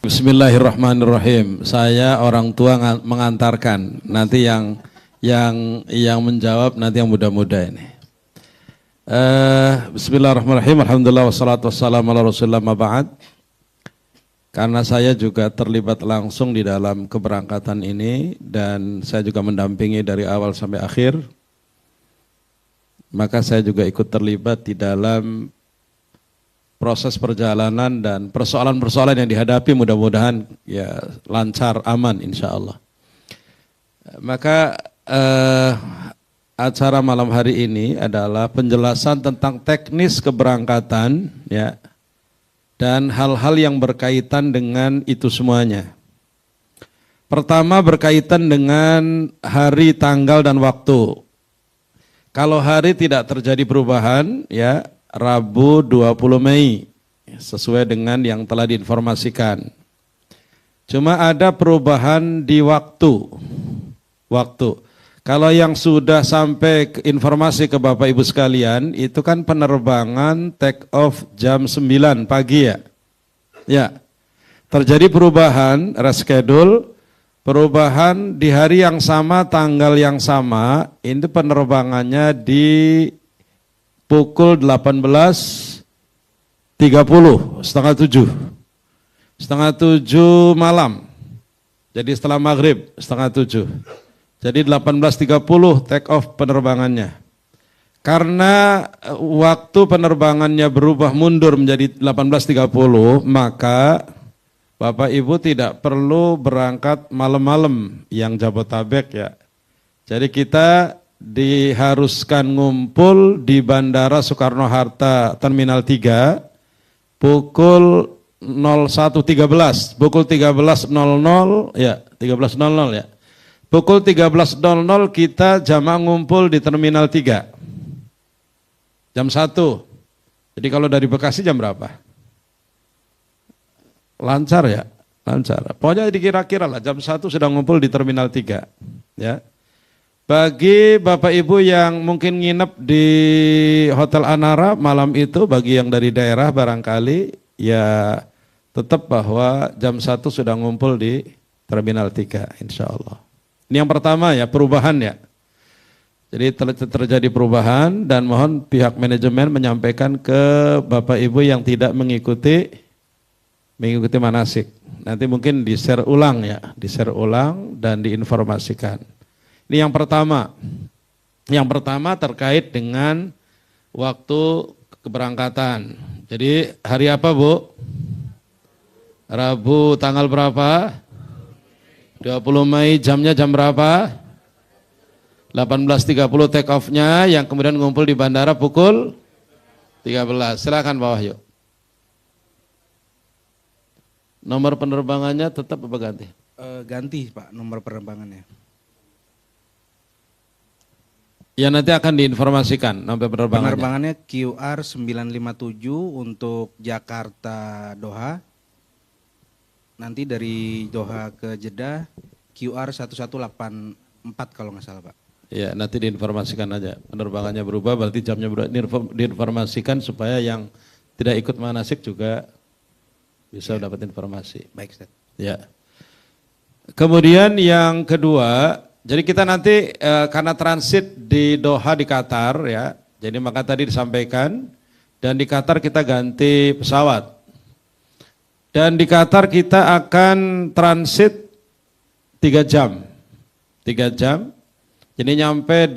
Bismillahirrahmanirrahim. Saya orang tua mengantarkan. Nanti yang menjawab nanti yang muda-muda ini. Bismillahirrahmanirrahim. Alhamdulillah wassalatu wassalamu ala Rasulillah ma ba'd. Karena saya juga terlibat langsung di dalam keberangkatan ini dan saya juga mendampingi dari awal sampai akhir. Maka saya juga ikut terlibat di dalam proses perjalanan dan persoalan-persoalan yang dihadapi, mudah-mudahan ya lancar, aman insya Allah. Maka acara malam hari ini adalah penjelasan tentang teknis keberangkatan ya, dan hal-hal yang berkaitan dengan itu semuanya. Pertama berkaitan dengan hari, tanggal, dan waktu. Kalau hari tidak terjadi perubahan ya, Rabu 20 Mei sesuai dengan yang telah diinformasikan. Cuma ada perubahan di waktu. Kalau yang sudah sampai informasi ke Bapak Ibu sekalian, itu kan penerbangan take off jam 9 pagi ya. Ya. Terjadi perubahan reschedule, perubahan di hari yang sama, tanggal yang sama, ini penerbangannya di pukul 18.30, setengah 7 malam. Jadi setelah maghrib, setengah 7. Jadi 18.30 take off penerbangannya. Karena waktu penerbangannya berubah mundur menjadi 18.30, maka Bapak Ibu tidak perlu berangkat malam-malam yang Jabotabek ya. Jadi kita diharuskan ngumpul di Bandara Soekarno-Hatta Terminal 3 pukul 01.13, pukul 13.00 ya, 13.00 ya. Pukul 13.00 kita jamaah ngumpul di Terminal 3. Jam 1. Jadi kalau dari Bekasi jam berapa? Lancar ya? Lancar. Pokoknya dikira-kira lah jam 1 sudah ngumpul di Terminal 3 ya. Bagi Bapak Ibu yang mungkin nginep di Hotel Anara malam itu, bagi yang dari daerah barangkali, ya tetap bahwa jam 1 sudah ngumpul di Terminal 3 insya Allah. Ini yang pertama ya, perubahan ya. Jadi terjadi perubahan dan mohon pihak manajemen menyampaikan ke Bapak Ibu yang tidak mengikuti manasik. Nanti mungkin di-share ulang ya, di-share ulang dan diinformasikan. Ini yang pertama. Yang pertama terkait dengan waktu keberangkatan. Jadi hari apa Bu? Rabu tanggal berapa? 20 Mei, jamnya jam berapa? 18.30 take off-nya, yang kemudian ngumpul di bandara pukul 13. Silakan Pak Wahyu. Nomor penerbangannya tetap apa ganti? Ganti Pak nomor penerbangannya. Ya nanti akan diinformasikan nomor penerbangannya. Penerbangannya QR 957 untuk Jakarta Doha. Nanti dari Doha ke Jeddah QR 1184 kalau nggak salah Pak. Ya nanti diinformasikan aja. Penerbangannya berubah berarti jamnya berubah. Diinformasikan supaya yang tidak ikut manasik juga bisa dapat informasi. Baik Ustaz. Ya. Kemudian yang kedua, jadi kita nanti karena transit di Doha di Qatar ya, jadi maka tadi disampaikan, dan di Qatar kita ganti pesawat. Dan di Qatar kita akan transit 3 jam. 3 jam. Jadi nyampe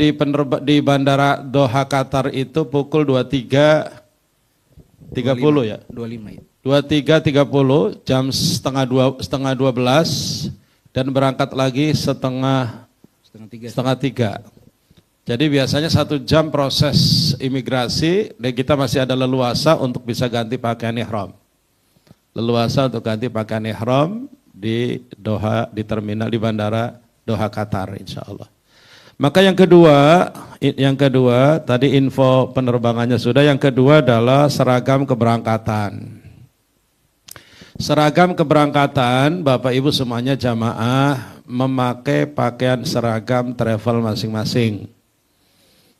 di bandara Doha Qatar itu pukul 23.30 ya. 25 ya. 23.30 jam setengah 12 dan berangkat lagi setengah 3. Jadi biasanya 1 jam proses imigrasi dan kita masih ada leluasa untuk bisa ganti pakaian ihram. Leluasa untuk ganti pakaian ihram di Doha, di terminal di bandara Doha Qatar insya Allah. Maka yang kedua tadi info penerbangannya sudah, yang kedua adalah seragam keberangkatan. Seragam keberangkatan, Bapak Ibu semuanya jamaah memakai pakaian seragam travel masing-masing.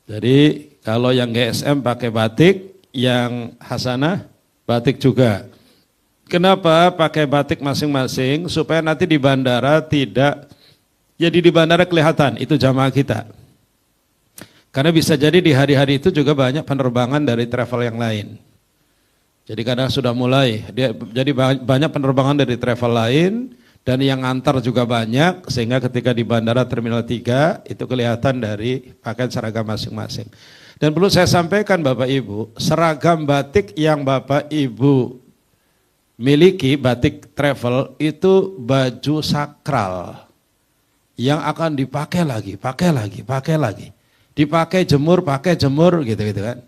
Jadi kalau yang GSM pakai batik, yang Hasanah batik juga. Kenapa pakai batik masing-masing? Supaya nanti di bandara tidak, jadi di bandara kelihatan itu jamaah kita. Karena bisa jadi di hari-hari itu juga banyak penerbangan dari travel yang lain. Jadi kadang sudah mulai, jadi banyak penerbangan dari travel lain dan yang antar juga banyak, sehingga ketika di bandara Terminal 3 itu kelihatan dari pakaian seragam masing-masing. Dan perlu saya sampaikan Bapak Ibu, seragam batik yang Bapak Ibu miliki, batik travel, itu baju sakral yang akan dipakai lagi, pakai lagi. Dipakai jemur, pakai jemur gitu kan.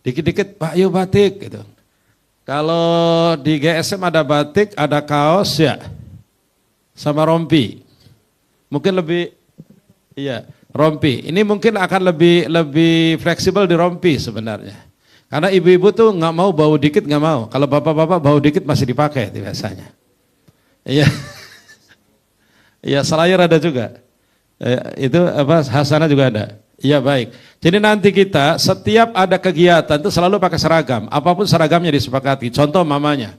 Dikit-dikit Pak yuk batik gitu. Kalau di GSM ada batik, ada kaos ya, sama rompi. Mungkin lebih, iya rompi. Ini mungkin akan lebih fleksibel di rompi sebenarnya. Karena ibu-ibu tuh nggak mau bau dikit, nggak mau. Kalau bapak-bapak bau dikit masih dipakai biasanya. Iya, iya selayar ada juga. Itu apa Hasanah juga ada. Iya baik. Jadi nanti kita setiap ada kegiatan itu selalu pakai seragam. Apapun seragamnya disepakati. Contoh mamanya.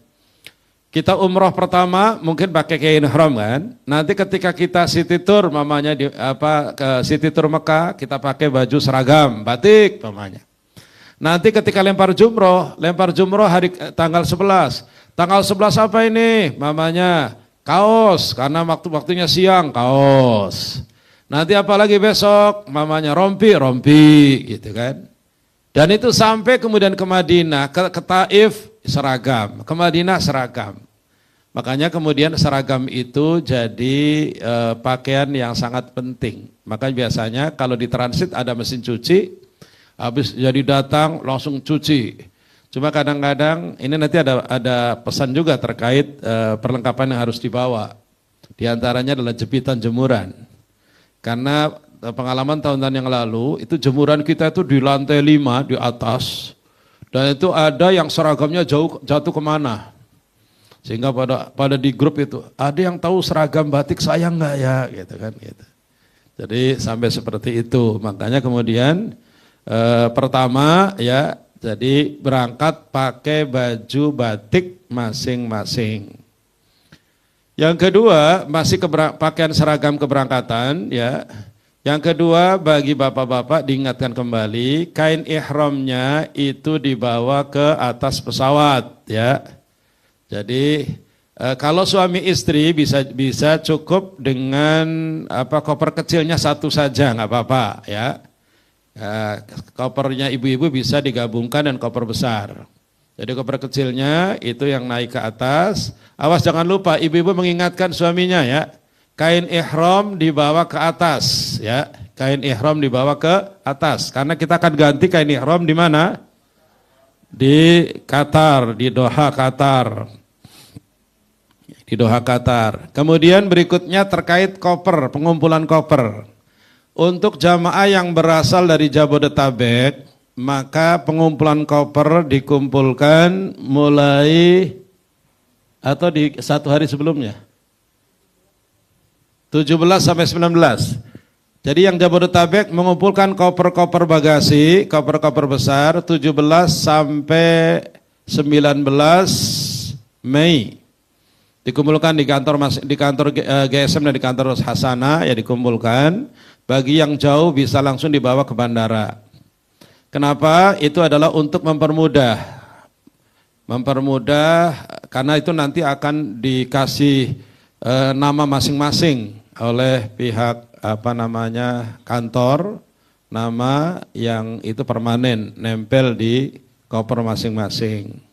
Kita umroh pertama mungkin pakai kain ihram kan. Nanti ketika kita city tour mamanya ke city tour Mekah kita pakai baju seragam batik mamanya. Nanti ketika lempar jumroh hari tanggal 11. Tanggal 11 apa ini? Mamanya kaos karena waktunya siang kaos. Nanti apalagi besok mamanya rompi gitu kan. Dan itu sampai kemudian ke Madinah, ke Taif seragam, ke Madinah seragam. Makanya kemudian seragam itu jadi pakaian yang sangat penting. Makanya biasanya kalau di transit ada mesin cuci, habis jadi datang langsung cuci. Cuma kadang-kadang ini nanti ada pesan juga terkait perlengkapan yang harus dibawa. Di antaranya adalah jepitan jemuran. Karena pengalaman tahun-tahun yang lalu, itu jemuran kita itu di lantai 5 di atas. Dan itu ada yang seragamnya jatuh kemana. Sehingga pada di grup itu, ada yang tahu seragam batik saya enggak ya? Gitu kan. Gitu. Jadi sampai seperti itu. Makanya kemudian pertama ya, jadi berangkat pakai baju batik masing-masing. Yang kedua, masih pakaian seragam keberangkatan ya. Yang kedua, bagi bapak-bapak diingatkan kembali, kain ihramnya itu dibawa ke atas pesawat ya. Jadi kalau suami istri bisa cukup dengan koper kecilnya satu saja nggak apa-apa ya. Kopernya ibu-ibu bisa digabungkan dan koper besar. Jadi koper kecilnya itu yang naik ke atas. Awas jangan lupa ibu-ibu mengingatkan suaminya ya. Kain ihram dibawa ke atas ya. Kain ihram dibawa ke atas karena kita akan ganti kain ihram di mana? Di Qatar, di Doha Qatar. Di Doha Qatar. Kemudian berikutnya terkait koper, pengumpulan koper. Untuk jamaah yang berasal dari Jabodetabek, maka pengumpulan koper dikumpulkan mulai atau di satu hari sebelumnya 17 sampai 19. Jadi yang Jabodetabek mengumpulkan koper-koper bagasi, koper-koper besar 17 sampai 19 Mei. Dikumpulkan di kantor GSM dan di kantor Hasanah ya dikumpulkan. Bagi yang jauh bisa langsung dibawa ke bandara. Kenapa? Itu adalah untuk mempermudah karena itu nanti akan dikasih nama masing-masing oleh pihak kantor, nama yang itu permanen nempel di koper masing-masing.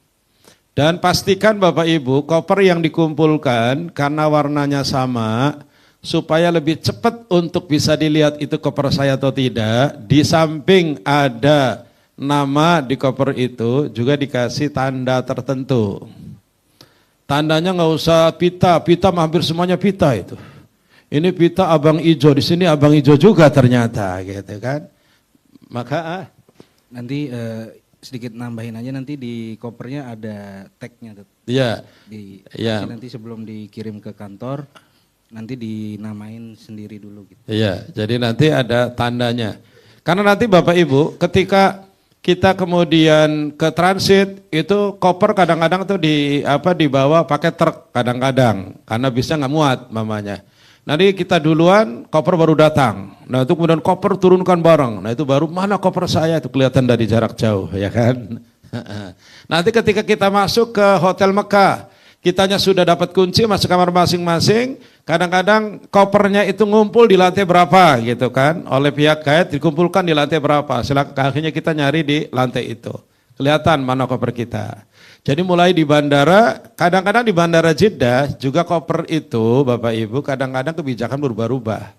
Dan pastikan Bapak Ibu koper yang dikumpulkan karena warnanya sama, supaya lebih cepat untuk bisa dilihat itu koper saya atau tidak, di samping ada nama di koper itu juga dikasih tanda tertentu. Tandanya nggak usah pita hampir semuanya pita itu. Ini pita abang ijo, di sini abang ijo juga ternyata, gitu kan? Maka nanti sedikit nambahin aja nanti di kopernya ada tagnya tuh. Iya. Nanti sebelum dikirim ke kantor. Nanti dinamain sendiri dulu gitu. Iya, jadi nanti ada tandanya. Karena nanti Bapak Ibu ketika kita kemudian ke transit, itu koper kadang-kadang tuh dibawa pakai truk kadang-kadang karena bisa nggak muat mamanya. Nanti kita duluan, koper baru datang. Nah itu kemudian koper turunkan bareng. Nah itu baru mana koper saya, itu kelihatan dari jarak jauh, ya kan. Nanti ketika kita masuk ke Hotel Mekah, kitanya sudah dapat kunci, masuk kamar masing-masing. Kadang-kadang kopernya itu ngumpul di lantai berapa gitu kan. Oleh pihak guide dikumpulkan di lantai berapa. Akhirnya kita nyari di lantai itu. Kelihatan mana koper kita. Jadi mulai di bandara, kadang-kadang di bandara Jeddah juga koper itu Bapak Ibu kadang-kadang kebijakan berubah-ubah.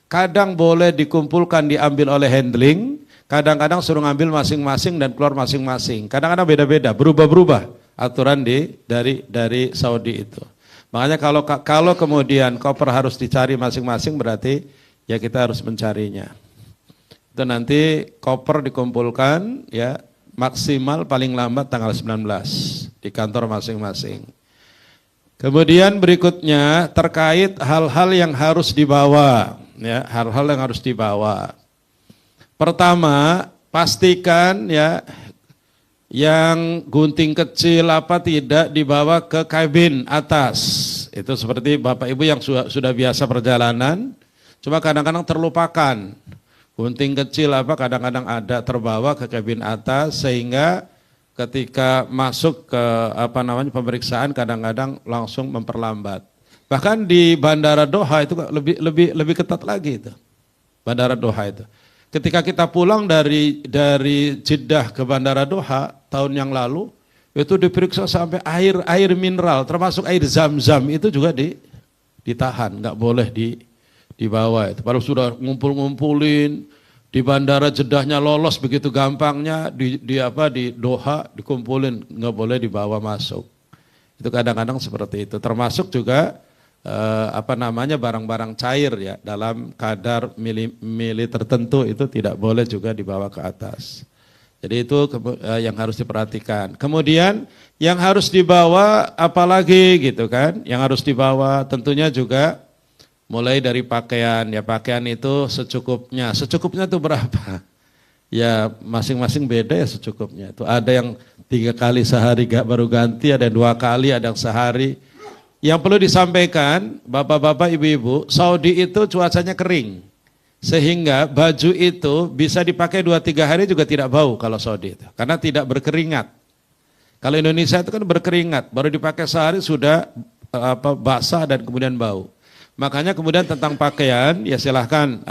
Kadang boleh dikumpulkan diambil oleh handling, kadang-kadang suruh ngambil masing-masing dan keluar masing-masing. Kadang-kadang beda-beda, berubah-berubah aturan dari Saudi itu. Makanya kalau kemudian koper harus dicari masing-masing berarti ya kita harus mencarinya. Itu nanti koper dikumpulkan ya maksimal paling lambat tanggal 19 di kantor masing-masing. Kemudian berikutnya terkait hal-hal yang harus dibawa, ya, hal-hal yang harus dibawa. Pertama, pastikan ya yang gunting kecil apa tidak dibawa ke kabin atas. Itu seperti Bapak Ibu yang sudah biasa perjalanan, cuma kadang-kadang terlupakan. Gunting kecil apa kadang-kadang ada terbawa ke kabin atas sehingga ketika masuk ke pemeriksaan kadang-kadang langsung memperlambat. Bahkan di Bandara Doha itu lebih ketat lagi itu. Bandara Doha itu. Ketika kita pulang dari Jeddah ke Bandara Doha tahun yang lalu itu diperiksa sampai air mineral termasuk air zam-zam itu juga ditahan, nggak boleh dibawa itu. Baru sudah ngumpulin di bandara Jeddahnya lolos begitu gampangnya di Doha dikumpulin nggak boleh dibawa masuk. Itu kadang-kadang seperti itu. Termasuk juga barang-barang cair ya dalam kadar mili tertentu itu tidak boleh juga dibawa ke atas. Jadi itu yang harus diperhatikan. Kemudian yang harus dibawa apalagi gitu kan? Yang harus dibawa tentunya juga mulai dari pakaian, ya pakaian itu secukupnya. Secukupnya itu berapa? Ya masing-masing beda ya secukupnya. Itu ada yang 3 kali sehari baru ganti, ada yang 2 kali, ada yang sehari. Yang perlu disampaikan, bapak-bapak, ibu-ibu, Saudi itu cuacanya kering. Sehingga baju itu bisa dipakai 2-3 hari juga tidak bau kalau Saudi itu. Karena tidak berkeringat. Kalau Indonesia itu kan berkeringat, baru dipakai sehari sudah basah dan kemudian bau. Makanya kemudian tentang pakaian ya silahkan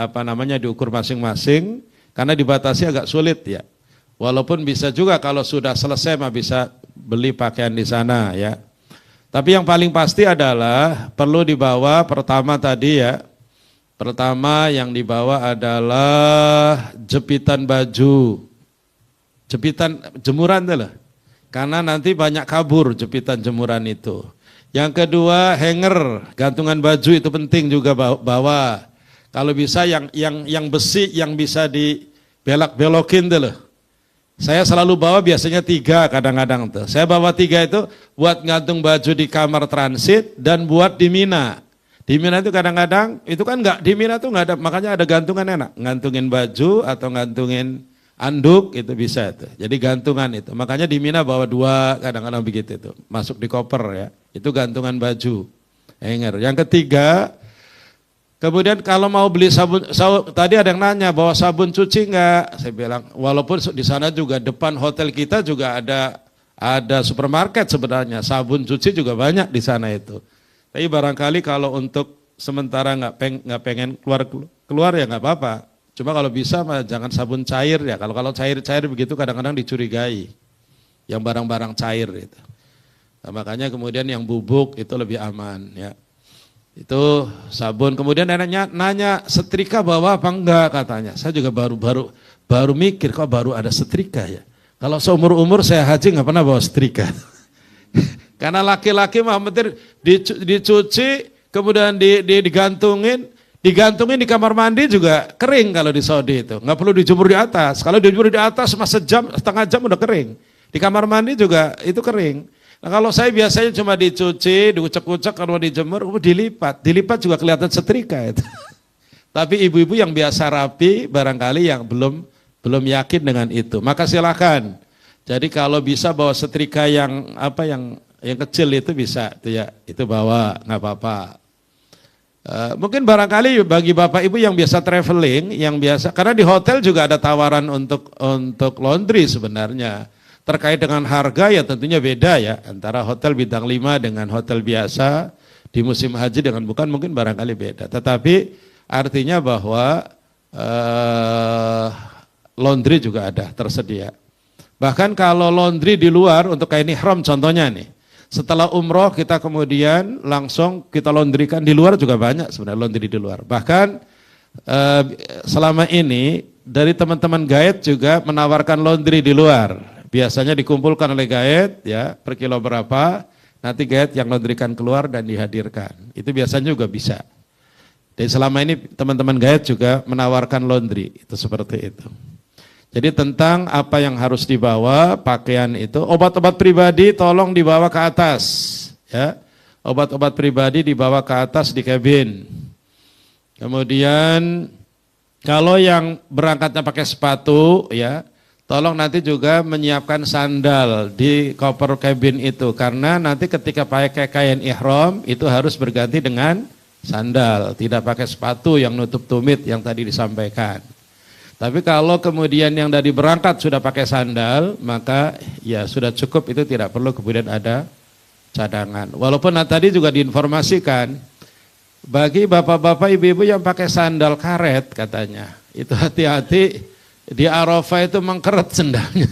diukur masing-masing karena dibatasi agak sulit ya. Walaupun bisa juga kalau sudah selesai mah bisa beli pakaian di sana ya. Tapi yang paling pasti adalah perlu dibawa pertama tadi ya. Pertama yang dibawa adalah jepitan baju. Jepitan jemuran itu loh. Karena nanti banyak kabur jepitan jemuran itu. Yang kedua hanger, gantungan baju itu penting juga bawa. Kalau bisa yang besi yang bisa dibelok-belokin tuh loh. Saya selalu bawa biasanya 3 kadang-kadang tuh. Saya bawa 3 itu buat gantung baju di kamar transit dan buat di Mina. Di Mina itu kadang-kadang itu kan di Mina tuh nggak ada, makanya ada gantungan enak, gantungin baju atau gantungin anduk itu bisa itu. Jadi gantungan itu. Makanya di Mina bawa 2 kadang-kadang begitu itu. Masuk di koper ya. Itu gantungan baju. Hanger. Yang ketiga, kemudian kalau mau beli sabun, tadi ada yang nanya bawa sabun cuci enggak? Saya bilang walaupun di sana juga depan hotel kita juga ada supermarket sebenarnya. Sabun cuci juga banyak di sana itu. Tapi barangkali kalau untuk sementara nggak pengen keluar ya nggak apa-apa. Cuma kalau bisa mah jangan sabun cair ya. Kalau cair begitu kadang-kadang dicurigai. Yang barang-barang cair itu. Nah, makanya kemudian yang bubuk itu lebih aman ya. Itu sabun. Kemudian nanya setrika bawa apa enggak katanya. Saya juga baru mikir kok baru ada setrika ya. Kalau seumur-umur saya haji nggak pernah bawa setrika. Karena laki-laki mah penting dicuci, kemudian digantungin di kamar mandi juga kering kalau di Saudi itu. Nggak perlu dijemur di atas. Kalau dijemur di atas cuma setengah jam udah kering. Di kamar mandi juga itu kering. Nah kalau saya biasanya cuma dicuci, diucek-ucek, kalau dijemur, dilipat. Dilipat juga kelihatan setrika itu. Tapi ibu-ibu yang biasa rapi, barangkali yang belum belum yakin dengan itu, maka silakan. Jadi kalau bisa bawa setrika yang yang kecil itu bisa, itu ya, itu bawa, nggak apa-apa. Mungkin barangkali bagi bapak ibu yang biasa traveling, yang biasa, karena di hotel juga ada tawaran untuk laundry sebenarnya. Terkait dengan harga ya tentunya beda ya, antara hotel bintang 5 dengan hotel biasa di musim haji dengan bukan, mungkin barangkali beda. Tetapi artinya bahwa laundry juga ada tersedia. Bahkan kalau laundry di luar untuk kain ihram contohnya nih, setelah umroh kita kemudian langsung kita laundrykan di luar juga banyak sebenarnya laundry di luar. Bahkan selama ini dari teman-teman gaet juga menawarkan laundry di luar. Biasanya dikumpulkan oleh gaet ya per kilo berapa, nanti gaet yang laundrykan keluar dan dihadirkan. Itu biasanya juga bisa. Dan selama ini teman-teman gaet juga menawarkan laundry, itu seperti itu. Jadi tentang apa yang harus dibawa, pakaian itu, obat-obat pribadi tolong dibawa ke atas, ya. Obat-obat pribadi dibawa ke atas di kabin. Kemudian kalau yang berangkatnya pakai sepatu, ya, tolong nanti juga menyiapkan sandal di koper kabin itu, karena nanti ketika pakai kain ihram itu harus berganti dengan sandal, tidak pakai sepatu yang nutup tumit yang tadi disampaikan. Tapi kalau kemudian yang dari berangkat sudah pakai sandal, maka ya sudah cukup, itu tidak perlu kemudian ada cadangan. Walaupun tadi juga diinformasikan, bagi bapak-bapak ibu-ibu yang pakai sandal karet katanya, itu hati-hati di Arafah itu mengkeret sendalnya.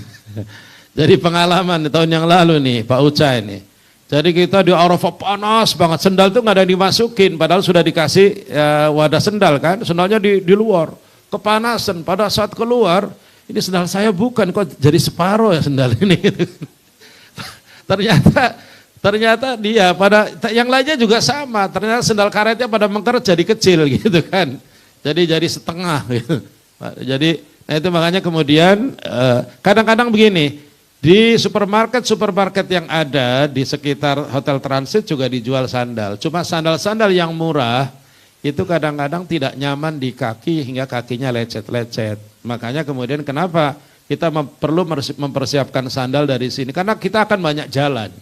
Jadi pengalaman di tahun yang lalu nih Pak Uca ini. Jadi kita di Arafah panas banget, sendal itu nggak ada yang dimasukin, padahal sudah dikasih wadah sendal kan, sendalnya di luar. Kepanasan, pada saat keluar, ini sendal saya bukan, kok jadi separuh ya sendal ini. Ternyata dia pada yang lainnya juga sama, ternyata sendal karetnya pada mengkeret jadi kecil gitu kan. Jadi setengah gitu. Jadi nah itu makanya kemudian kadang-kadang begini, di supermarket yang ada di sekitar hotel transit juga dijual sandal. Cuma sandal-sandal yang murah itu kadang-kadang tidak nyaman di kaki hingga kakinya lecet-lecet. Makanya kemudian kenapa kita perlu mempersiapkan sandal dari sini, karena kita akan banyak jalan.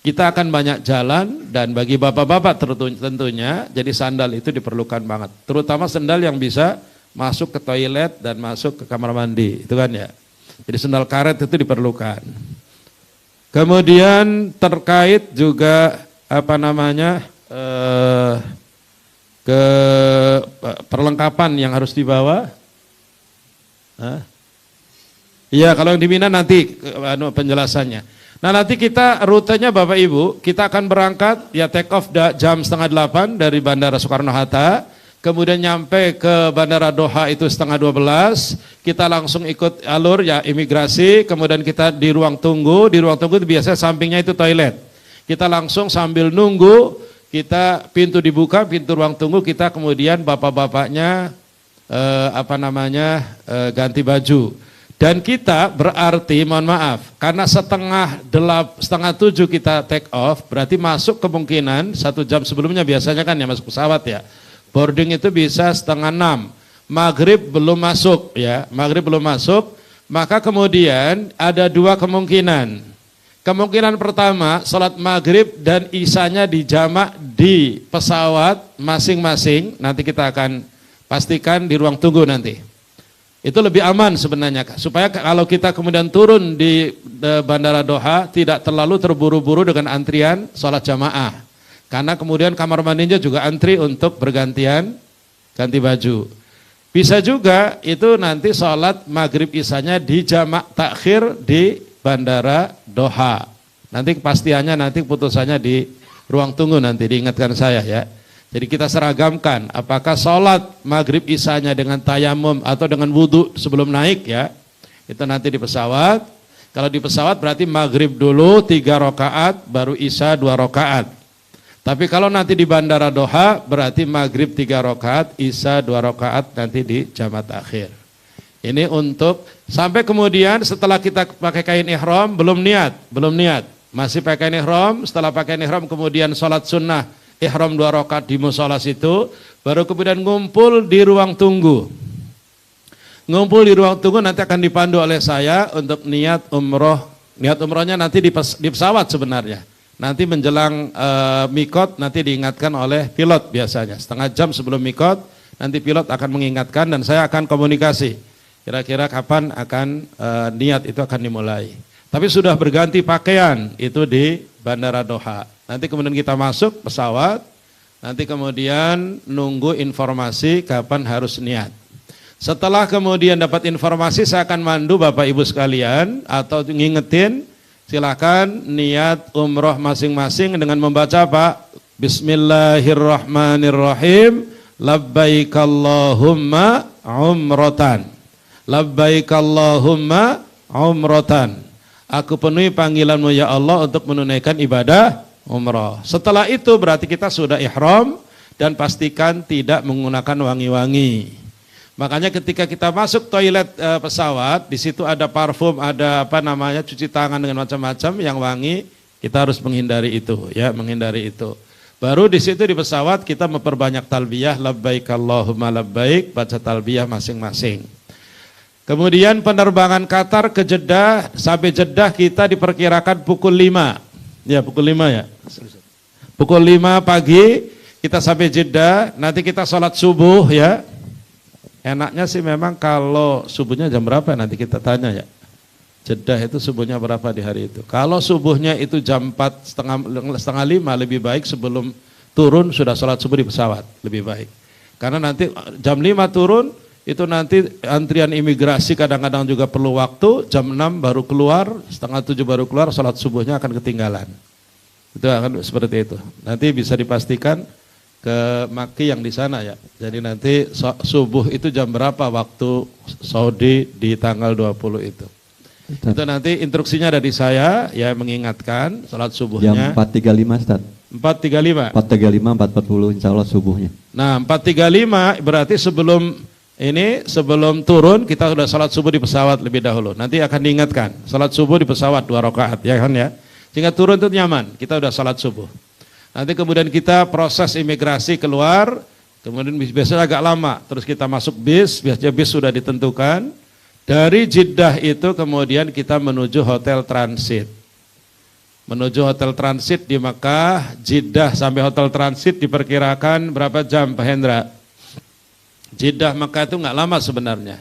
Kita akan banyak jalan dan bagi bapak-bapak tentunya jadi sandal itu diperlukan banget. Terutama sandal yang bisa masuk ke toilet dan masuk ke kamar mandi, itu kan ya. Jadi sandal karet itu diperlukan. Kemudian terkait juga ke perlengkapan yang harus dibawa. Iya, kalau yang di Mina nanti penjelasannya. Nah nanti kita rutenya Bapak Ibu, kita akan berangkat ya take off jam 7:30 dari Bandara Soekarno-Hatta, kemudian nyampe ke Bandara Doha itu 11:30, kita langsung ikut alur ya imigrasi, kemudian kita di ruang tunggu itu biasanya sampingnya itu toilet. Kita langsung sambil nunggu, kita pintu dibuka, pintu ruang tunggu, kita kemudian bapak-bapaknya ganti baju. Dan kita berarti, mohon maaf, karena setengah 7 kita take off, berarti masuk kemungkinan 1 jam sebelumnya biasanya kan ya masuk pesawat ya. Boarding itu bisa 5:30, maghrib belum masuk ya, maka kemudian ada 2 kemungkinan. Kemungkinan pertama, sholat maghrib dan isyanya dijamak di pesawat masing-masing, nanti kita akan pastikan di ruang tunggu nanti. Itu lebih aman sebenarnya, supaya kalau kita kemudian turun di Bandara Doha tidak terlalu terburu-buru dengan antrian sholat jamaah. Karena kemudian kamar mandinya juga antri untuk bergantian ganti baju. Bisa juga itu nanti sholat maghrib isyanya dijamak takhir di Bandara Doha. Nanti kepastiannya, nanti putusannya di ruang tunggu nanti, diingatkan saya ya. Jadi kita seragamkan apakah sholat maghrib isyanya dengan tayamum atau dengan wudhu sebelum naik ya. Itu nanti di pesawat. Kalau di pesawat berarti maghrib dulu 3 rakaat, baru isya 2 rakaat. Tapi kalau nanti di Bandara Doha berarti maghrib 3 rakaat, isya 2 rakaat nanti di jamaah akhir. Ini untuk sampai kemudian setelah kita pakai kain ihram belum niat, masih pakai kain ihram, setelah pakai kain ihram kemudian sholat sunnah ihram 2 rakaat di mushola situ, baru kemudian ngumpul di ruang tunggu. Ngumpul di ruang tunggu nanti akan dipandu oleh saya untuk niat umroh. Niat umrohnya nanti di pesawat sebenarnya. Nanti menjelang mikot nanti diingatkan oleh pilot biasanya. Setengah jam sebelum mikot nanti pilot akan mengingatkan dan saya akan komunikasi. Kira-kira kapan akan niat itu akan dimulai. Tapi sudah berganti pakaian itu di Bandara Doha. Nanti kemudian kita masuk pesawat. Nanti kemudian nunggu informasi kapan harus niat. Setelah kemudian dapat informasi saya akan mandu Bapak Ibu sekalian atau ngingetin silakan niat umroh masing-masing dengan membaca apa? Bismillahirrahmanirrahim. Labbaik Allahumma umrotan. Labbaik Allahumma umrotan. Aku penuhi panggilanmu ya Allah untuk menunaikan ibadah umroh. Setelah itu berarti kita sudah ihram dan pastikan tidak menggunakan wangi-wangi. Makanya ketika kita masuk toilet pesawat, di situ ada parfum, ada cuci tangan dengan macam-macam yang wangi, kita harus menghindari itu, ya, menghindari itu. Baru di situ di pesawat kita memperbanyak talbiyah, labbaik Allahumma labbaik, baca talbiyah masing-masing. Kemudian penerbangan Qatar ke Jeddah, sampai Jeddah kita diperkirakan pukul 5. Ya, pukul 5 ya. Pukul 5 pagi kita sampai Jeddah, nanti kita sholat subuh ya. Enaknya sih memang kalau subuhnya jam berapa nanti kita tanya ya. Jeddah itu subuhnya berapa di hari itu. Kalau subuhnya itu jam 4, setengah 5 lebih baik sebelum turun sudah sholat subuh di pesawat, lebih baik. Karena nanti jam 5 turun, itu nanti antrian imigrasi kadang-kadang juga perlu waktu, jam 6 baru keluar, setengah 7 baru keluar, sholat subuhnya akan ketinggalan. Itu akan seperti itu. Nanti bisa dipastikan ke Maki yang di sana ya. Jadi nanti subuh itu jam berapa waktu Saudi di tanggal 20 itu. Ustaz. Itu nanti instruksinya ada di saya ya, mengingatkan salat subuhnya. Jam 4.35 Ustaz. 4.35. 4.35 4.40 insya Allah subuhnya. Nah 4.35 berarti sebelum turun kita sudah salat subuh di pesawat lebih dahulu. Nanti akan diingatkan salat subuh di pesawat 2 rakaat ya kan ya. Sehingga turun itu nyaman, kita sudah salat subuh. Nanti kemudian kita proses imigrasi keluar, kemudian biasanya agak lama, terus kita masuk bis, biasanya bis sudah ditentukan. Dari Jeddah itu kemudian kita menuju hotel transit. Menuju hotel transit di Makkah, Jeddah sampai hotel transit diperkirakan berapa jam Pak Hendra? Jeddah Makkah itu nggak lama sebenarnya,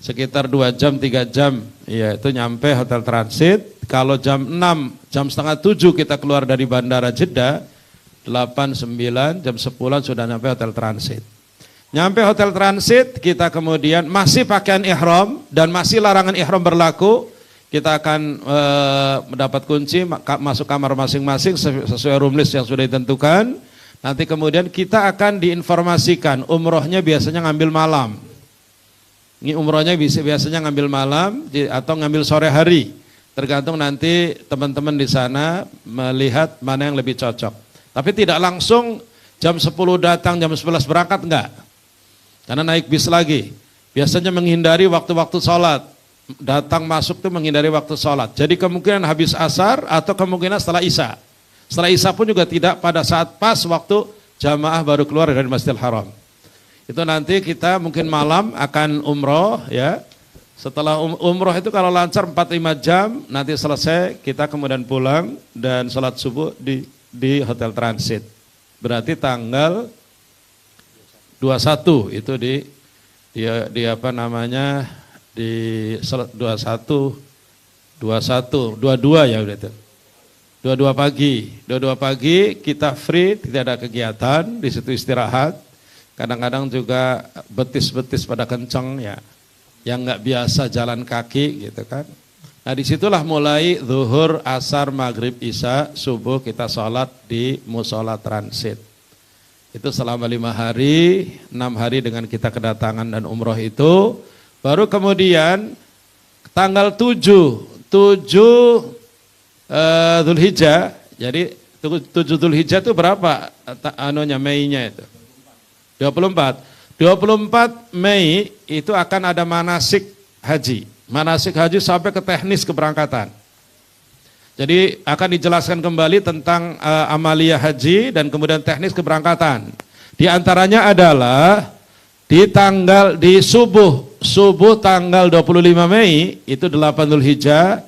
sekitar 2 jam 3 jam, ya itu nyampe hotel transit. Kalau jam 6, jam setengah 7 kita keluar dari bandara Jeddah, 8, 9, jam 10 sudah nyampe hotel transit. Nyampe hotel transit, kita kemudian masih pakaian ihram dan masih larangan ihram berlaku. Kita akan mendapat kunci, masuk kamar masing-masing sesuai room list yang sudah ditentukan. Nanti kemudian kita akan diinformasikan, umrohnya biasanya ngambil malam. Ini umrohnya biasanya ngambil malam atau ngambil sore hari. Tergantung nanti teman-teman di sana melihat mana yang lebih cocok. Tapi tidak langsung jam 10 datang, jam 11 berangkat, enggak. Karena naik bis lagi. Biasanya menghindari waktu-waktu sholat. Datang masuk itu menghindari waktu sholat. Jadi kemungkinan habis asar atau kemungkinan setelah isya. Setelah isya pun juga tidak pada saat pas waktu jamaah baru keluar dari Masjidil Haram. Itu nanti kita mungkin malam akan umroh ya. Setelah umroh itu kalau lancar 4-5 jam, nanti selesai kita kemudian pulang dan sholat subuh di hotel transit. Berarti tanggal 21 itu di apa namanya di 22 ya udah itu. 22 pagi kita free, tidak ada kegiatan, di situ istirahat. Kadang-kadang juga betis-betis pada kenceng ya. Yang nggak biasa jalan kaki gitu kan. Nah disitulah mulai zuhur, asar, maghrib, isya, subuh kita sholat di musola transit. Itu selama 5 hari, 6 hari dengan kita kedatangan dan umroh itu. Baru kemudian tanggal 7 Dzulhijjah. Jadi 7 Dzulhijjah itu berapa Mei-nya itu? 24 Mei itu akan ada manasik haji. Manasik haji sampai ke teknis keberangkatan. Jadi akan dijelaskan kembali tentang amaliyah haji dan kemudian teknis keberangkatan. Di antaranya adalah di subuh subuh tanggal 25 Mei itu 8 Dzulhijjah,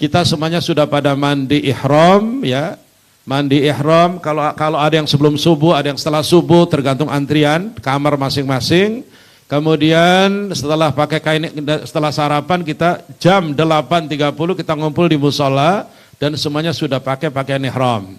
kita semuanya sudah pada mandi ihram ya. Mandi ihram, kalau ada yang sebelum subuh, ada yang setelah subuh, tergantung antrian kamar masing-masing. Kemudian setelah pakai kain, setelah sarapan kita jam 8.30 kita ngumpul di musola dan semuanya sudah pakai pakaian ihram.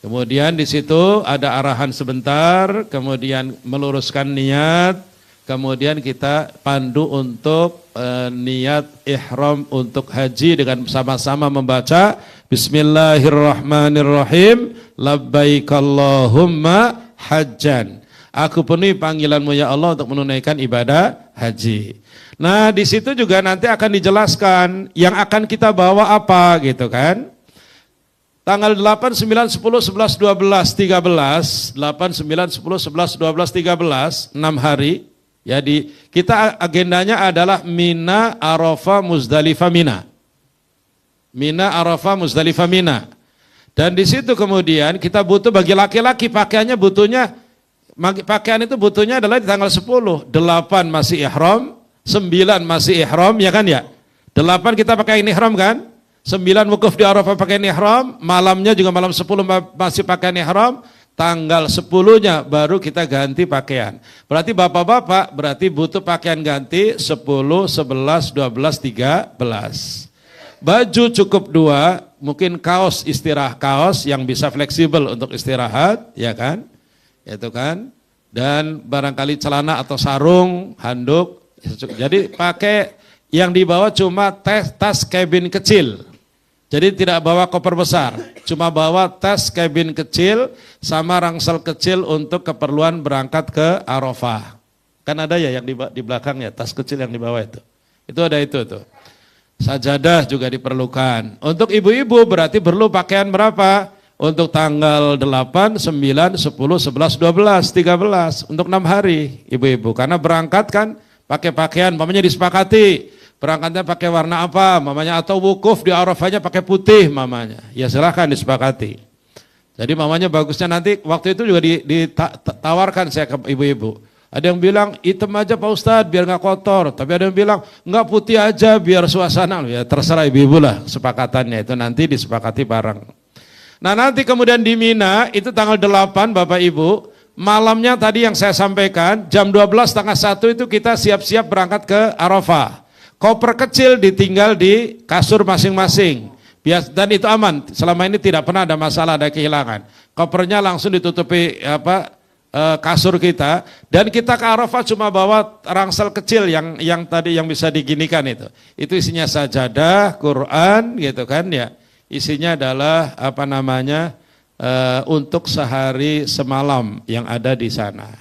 Kemudian di situ ada arahan sebentar, kemudian meluruskan niat, kemudian kita pandu untuk niat ihram untuk haji dengan sama-sama membaca Bismillahirrahmanirrahim, labbaik Allahumma hajjan. Aku penuhi panggilanmu ya Allah untuk menunaikan ibadah haji. Nah di situ juga nanti akan dijelaskan yang akan kita bawa apa gitu kan. Tanggal 8, 9, 10, 11, 12, 13, 8, 9, 10, 11, 12, 13, 6 hari. Ya kita agendanya adalah Mina, Arafah, Muzdalifah, Mina. Mina, Arafah, Muzdalifah, Mina. Dan di situ kemudian kita butuh bagi laki-laki pakaiannya pakaian itu butuhnya adalah di tanggal 10, 8 masih ihram, 9 masih ihram ya kan ya. 8 kita pakai ihram kan? 9 wukuf di Arafah pakai ihram, malamnya juga malam 10 masih pakai ihram, tanggal 10-nya baru kita ganti pakaian. Berarti bapak-bapak berarti butuh pakaian ganti 10, 11, 12, 13. Baju cukup 2, mungkin kaos kaos yang bisa fleksibel untuk istirahat, ya kan? Itu kan, dan barangkali celana atau sarung, handuk. Jadi pakai yang dibawa cuma tas cabin kecil. Jadi tidak bawa koper besar, cuma bawa tas cabin kecil sama rangsel kecil untuk keperluan berangkat ke Arafah. Kan ada ya yang di belakangnya, tas kecil yang dibawa itu. Itu ada itu tuh. Sajadah juga diperlukan. Untuk ibu-ibu berarti perlu pakaian berapa? Untuk tanggal 8, 9, 10, 11, 12, 13 untuk 6 hari ibu-ibu. Karena berangkat kan pakai pakaian, mamanya disepakati. Berangkatnya pakai warna apa mamanya, atau wukuf di Arafahnya pakai putih mamanya. Ya silahkan disepakati. Jadi mamanya bagusnya nanti waktu itu juga ditawarkan saya ke ibu-ibu. Ada yang bilang hitam aja Pak Ustadz biar nggak kotor. Tapi ada yang bilang nggak putih aja biar suasana. Ya terserah ibu-ibu lah sepakatannya, itu nanti disepakati bareng. Nah nanti kemudian di Mina itu tanggal 8 Bapak Ibu, malamnya tadi yang saya sampaikan jam 12:30 itu kita siap-siap berangkat ke Arafah. Koper kecil ditinggal di kasur masing-masing. Dan itu aman, selama ini tidak pernah ada masalah, ada kehilangan. Kopernya langsung ditutupi kasur kita, dan kita ke Arafah cuma bawa rangsel kecil yang tadi yang bisa diginikan itu. Itu isinya sajadah, Quran gitu kan ya. Isinya adalah untuk sehari semalam yang ada di sana.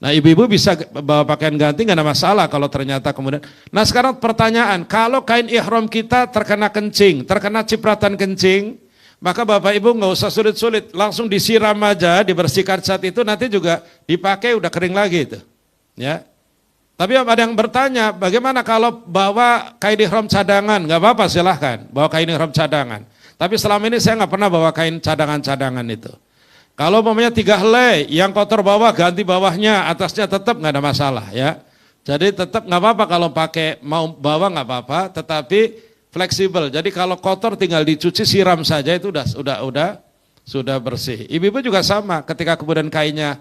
Nah ibu-ibu bisa bawa pakaian ganti nggak ada masalah kalau ternyata kemudian. Nah sekarang pertanyaan, kalau kain ihram kita terkena kencing, terkena cipratan kencing, maka Bapak Ibu nggak usah sulit-sulit, langsung disiram aja, dibersihkan saat itu, nanti juga dipakai udah kering lagi itu. Ya. Tapi ada yang bertanya, bagaimana kalau bawa kain ihram cadangan? Nggak apa-apa silahkan, bawa kain ihram cadangan. Tapi selama ini saya nggak pernah bawa kain cadangan-cadangan itu. Kalau umpamanya 3 helai, yang kotor bawah ganti bawahnya, atasnya tetap nggak ada masalah ya. Jadi tetap nggak apa-apa kalau pakai mau bawa nggak apa-apa, tetapi fleksibel. Jadi kalau kotor tinggal dicuci, siram saja itu sudah bersih. Ibu-ibu juga sama, ketika kemudian kainnya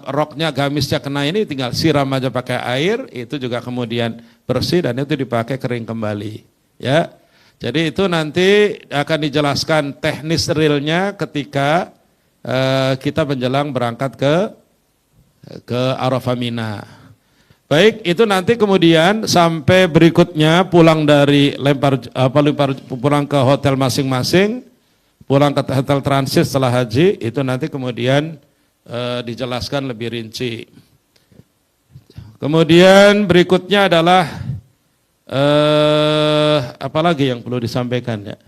roknya gamisnya kena ini, tinggal siram aja pakai air, itu juga kemudian bersih dan itu dipakai kering kembali. Ya, jadi itu nanti akan dijelaskan teknis realnya ketika kita menjelang berangkat ke Arafah Mina. Baik, itu nanti kemudian sampai berikutnya pulang dari pulang ke hotel masing-masing, pulang ke hotel transit setelah haji, itu nanti kemudian dijelaskan lebih rinci. Kemudian berikutnya adalah apa lagi yang perlu disampaikan ya?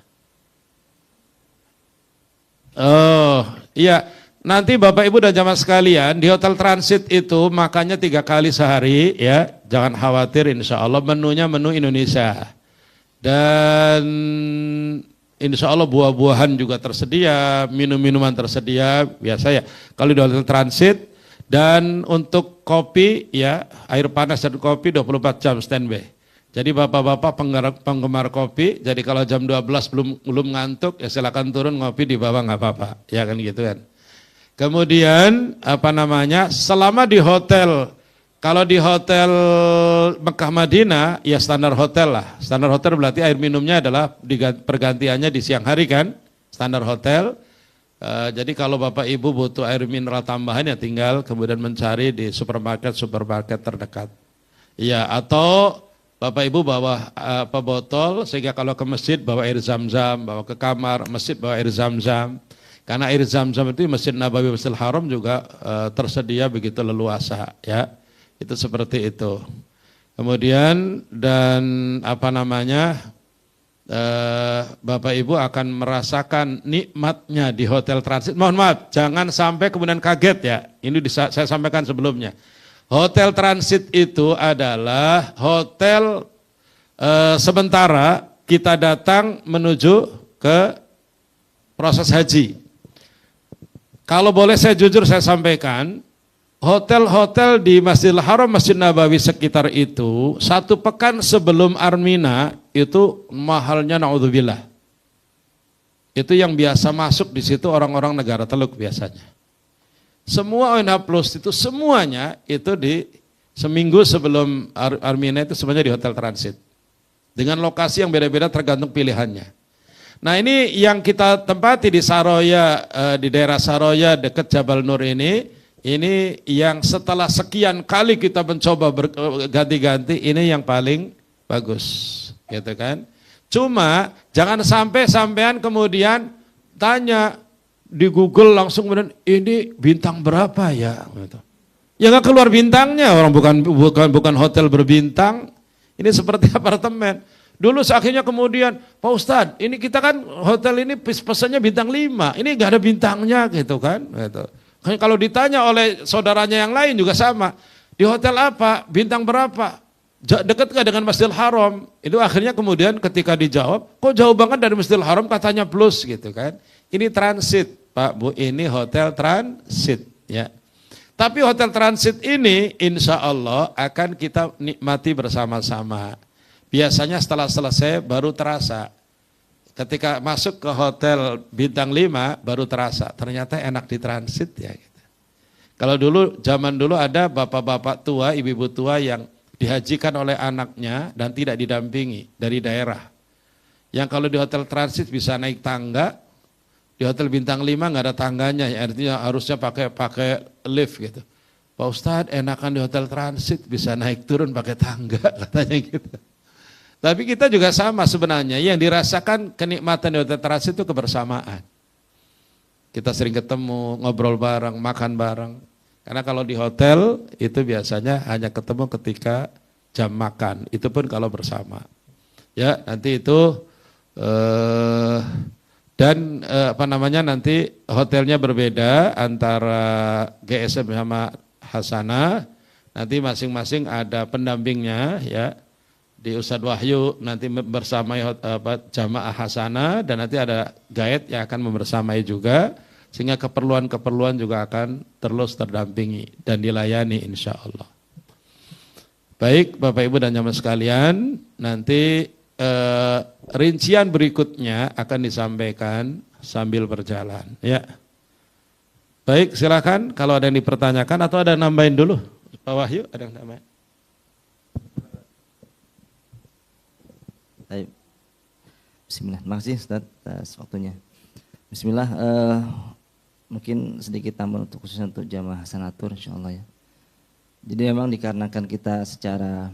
Oh iya, nanti Bapak Ibu dan jamaah sekalian di hotel transit itu makannya 3 kali sehari ya, jangan khawatir, insya Allah menunya menu Indonesia dan insya Allah buah-buahan juga tersedia, minum-minuman tersedia biasa ya. Kalau di hotel transit Dan untuk kopi ya, air panas dan kopi 24 jam standby. Jadi bapak-bapak penggemar kopi, jadi kalau jam 12 belum ngantuk ya silakan turun ngopi di bawah nggak apa-apa, ya kan gitu kan. Kemudian selama di hotel, kalau di hotel Mekah Madinah ya standar hotel lah. Standar hotel berarti air minumnya adalah pergantiannya di siang hari kan, standar hotel. Jadi kalau Bapak Ibu butuh air mineral tambahan ya tinggal kemudian mencari di supermarket terdekat. Ya, atau Bapak Ibu bawa botol sehingga kalau ke masjid bawa air zam-zam, bawa ke kamar masjid bawa air zam-zam. Karena air zam-zam itu Masjid Nabawi Masjidil Haram juga tersedia begitu leluasa ya. Itu seperti itu. Kemudian dan Bapak Ibu akan merasakan nikmatnya di hotel transit. Mohon maaf, jangan sampai kemudian kaget ya. Ini saya sampaikan sebelumnya. Hotel transit itu adalah hotel sementara kita datang menuju ke proses haji. Kalau boleh saya jujur saya sampaikan, hotel-hotel di Masjidil Haram, Masjid Nabawi sekitar itu, 1 pekan sebelum Armina, itu mahalnya naudzubillah. Itu yang biasa masuk di situ orang-orang negara Teluk biasanya. Semua ONH Plus itu semuanya itu di seminggu sebelum Armina itu semuanya di hotel transit. Dengan lokasi yang beda-beda tergantung pilihannya. Nah ini yang kita tempati di Saroya, di daerah Saroya dekat Jabal Nur ini yang setelah sekian kali kita mencoba ganti-ganti, ini yang paling bagus. Gitu kan. Cuma jangan sampai sampean kemudian tanya di Google langsung kemudian ini bintang berapa ya gitu. Ya nggak keluar bintangnya, orang bukan hotel berbintang. Ini seperti apartemen. Dulu akhirnya kemudian Pak Ustadz, ini kita kan hotel ini pesannya bintang 5. Ini nggak ada bintangnya gitu kan gitu. Kalau ditanya oleh saudaranya yang lain juga sama. Di hotel apa? Bintang berapa? Dekat nggak dengan Masjidil Haram? Itu akhirnya kemudian ketika dijawab, kok jauh banget dari Masjidil Haram katanya plus gitu kan. Ini transit Pak Bu, ini hotel transit ya. Tapi hotel transit ini insya Allah akan kita nikmati bersama-sama. Biasanya setelah selesai baru terasa. Ketika masuk ke hotel bintang 5 baru terasa, ternyata enak di transit ya. Gitu. Kalau zaman dulu ada bapak-bapak tua, ibu-ibu tua yang dihajikan oleh anaknya dan tidak didampingi dari daerah. Yang kalau di hotel transit bisa naik tangga, di hotel bintang 5 nggak ada tangganya, ya, artinya harusnya pakai lift gitu. Pak Ustadz enakan di hotel transit bisa naik turun pakai tangga katanya gitu. Tapi kita juga sama sebenarnya, yang dirasakan kenikmatan di hotel transit itu kebersamaan. Kita sering ketemu, ngobrol bareng, makan bareng. Karena kalau di hotel itu biasanya hanya ketemu ketika jam makan, itu pun kalau bersama. Ya nanti itu nanti hotelnya berbeda antara GSM sama Hasanah. Nanti masing-masing ada pendampingnya ya. Di Ustadz Wahyu nanti bersamai jamaah Hasanah dan nanti ada guide yang akan membersamai juga. Sehingga keperluan-keperluan juga akan terus terdampingi dan dilayani insya Allah. Baik Bapak Ibu dan jamaah sekalian, nanti rincian berikutnya akan disampaikan sambil berjalan. Ya. Baik silakan kalau ada yang dipertanyakan atau ada yang nambahin dulu. Pak Wahyu ada yang nambahin? Baik. Bismillah, terima kasih Ustaz atas waktunya. Bismillah, mungkin sedikit tambah untuk khususnya untuk jamaah Hasanatur insyaallah ya. Jadi memang dikarenakan kita secara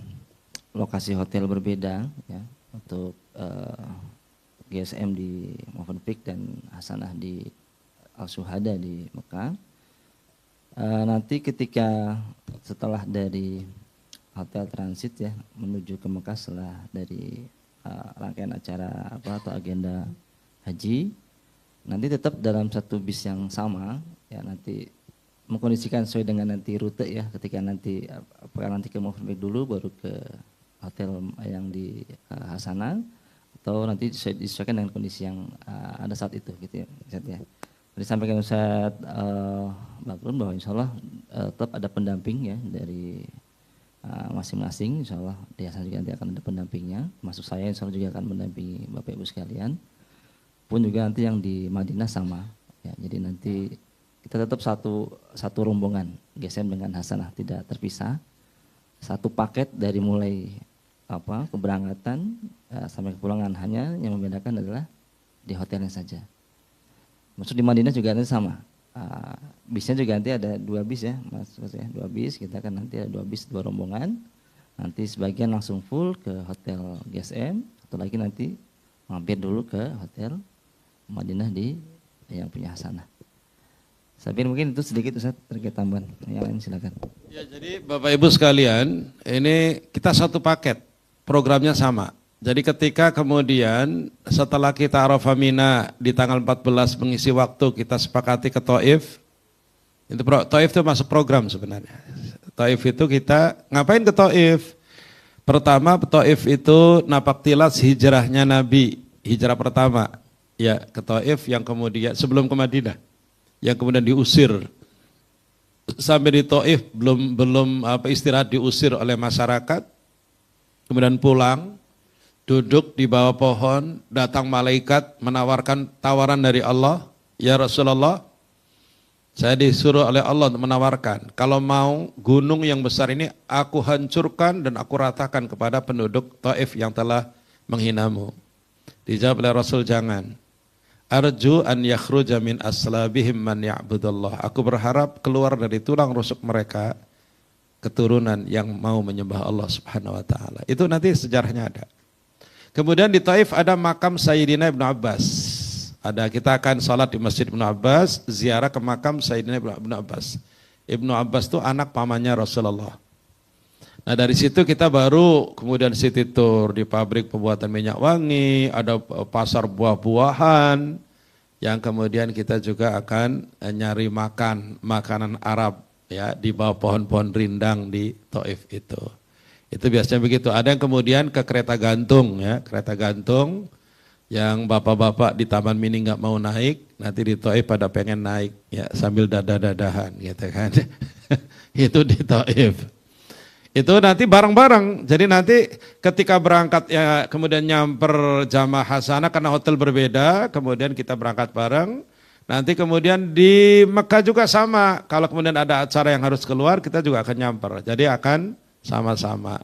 lokasi hotel berbeda ya, untuk GSM di Movenpick dan Hasanah di Al-Syuhada di Mekah. Nanti ketika setelah dari hotel transit ya menuju ke Mekah setelah dari rangkaian acara atau agenda haji, nanti tetap dalam satu bis yang sama ya, nanti mengkondisikan sesuai dengan nanti rute ya, ketika nanti apakah nanti ke Movenpick dulu baru ke hotel yang di Hasanah atau nanti disesuaikan dengan kondisi yang ada saat itu gitu ya. Disampaikan Ustaz Bakrun bahwa insya Allah tetap ada pendamping ya dari masing-masing, insya Allah di yayasan juga nanti akan ada pendampingnya, masuk saya insya Allah juga akan mendampingi Bapak Ibu sekalian, pun juga nanti yang di Madinah sama, ya, jadi nanti kita tetap satu rombongan, GSM dengan Hasanah tidak terpisah, satu paket dari mulai keberangkatan sampai kepulangan, hanya yang membedakan adalah di hotelnya saja. Maksud di Madinah juga nanti sama. Bisnya juga nanti ada 2 bis ya, Mas ya, 2 bis, kita kan nanti ada 2 bis 2 rombongan. Nanti sebagian langsung full ke hotel GSM, atau lagi nanti mampir dulu ke hotel Madinah di yang punya Hasanah. Saya pikir mungkin itu sedikit Ustaz terkait tambahan. Yang lain silakan. Ya, jadi Bapak Ibu sekalian, ini kita satu paket, programnya sama. Jadi ketika kemudian setelah kita Arafah Mina di tanggal 14 mengisi waktu, kita sepakati ke Taif. Itu Taif itu masuk program sebenarnya. Taif itu kita ngapain ke Taif? Pertama, Taif itu napak tilas hijrahnya Nabi, hijrah pertama. Ya, ke Taif yang kemudian sebelum ke Madinah, yang kemudian diusir. Sampai di Taif belum istirahat, diusir oleh masyarakat. Kemudian pulang, duduk di bawah pohon, datang malaikat menawarkan tawaran dari Allah, ya Rasulullah, saya disuruh oleh Allah untuk menawarkan, kalau mau gunung yang besar ini aku hancurkan dan aku ratakan kepada penduduk Taif yang telah menghinamu. Dijawab oleh Rasul, jangan. Arju an yakhruja min aslabihim man ya'budullah. Aku berharap keluar dari tulang rusuk mereka keturunan yang mau menyembah Allah Subhanahu wa taala. Itu nanti sejarahnya ada. Kemudian di Taif ada makam Sayyidina Ibnu Abbas. Kita akan salat di Masjid Ibnu Abbas, ziarah ke makam Sayyidina Ibnu Abbas. Ibnu Abbas itu anak pamannya Rasulullah. Nah dari situ kita baru kemudian city tour di pabrik pembuatan minyak wangi, ada pasar buah-buahan, yang kemudian kita juga akan nyari makanan Arab ya di bawah pohon-pohon rindang di Taif itu. Itu biasanya begitu. Ada yang kemudian ke kereta gantung ya, kereta gantung yang bapak-bapak di Taman Mini nggak mau naik, nanti di Taif pada pengen naik ya sambil dadah-dadahan gitu kan. Itu di Taif. Itu nanti bareng-bareng. Jadi nanti ketika berangkat ya kemudian nyamper jamaah Hasanah karena hotel berbeda, kemudian kita berangkat bareng. Nanti kemudian di Mekah juga sama. Kalau kemudian ada acara yang harus keluar, kita juga akan nyamper. Jadi akan sama-sama.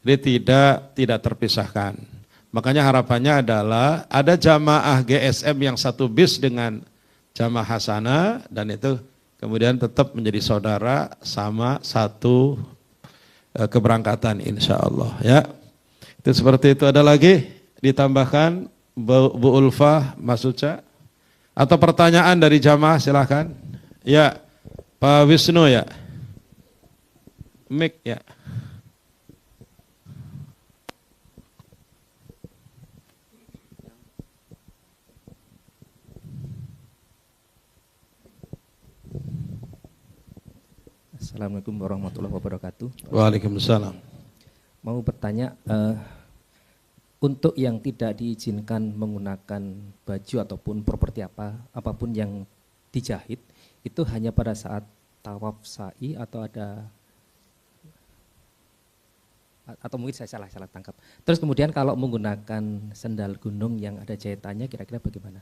Jadi tidak terpisahkan. Makanya harapannya adalah ada jamaah GSM yang satu bis dengan jamaah Hasanah dan itu kemudian tetap menjadi saudara sama satu keberangkatan insya Allah ya. Itu seperti itu. Ada lagi ditambahkan Bu Ulfah, Mas Uca atau pertanyaan dari jamaah silahkan. Ya Pak Wisnu ya. Mik ya. Assalamualaikum warahmatullahi wabarakatuh. Waalaikumsalam. Mau bertanya, untuk yang tidak diizinkan menggunakan baju ataupun properti apapun yang dijahit, itu hanya pada saat tawaf sa'i atau mungkin saya salah tangkap. Terus kemudian kalau menggunakan sendal gunung yang ada jahitannya kira-kira bagaimana?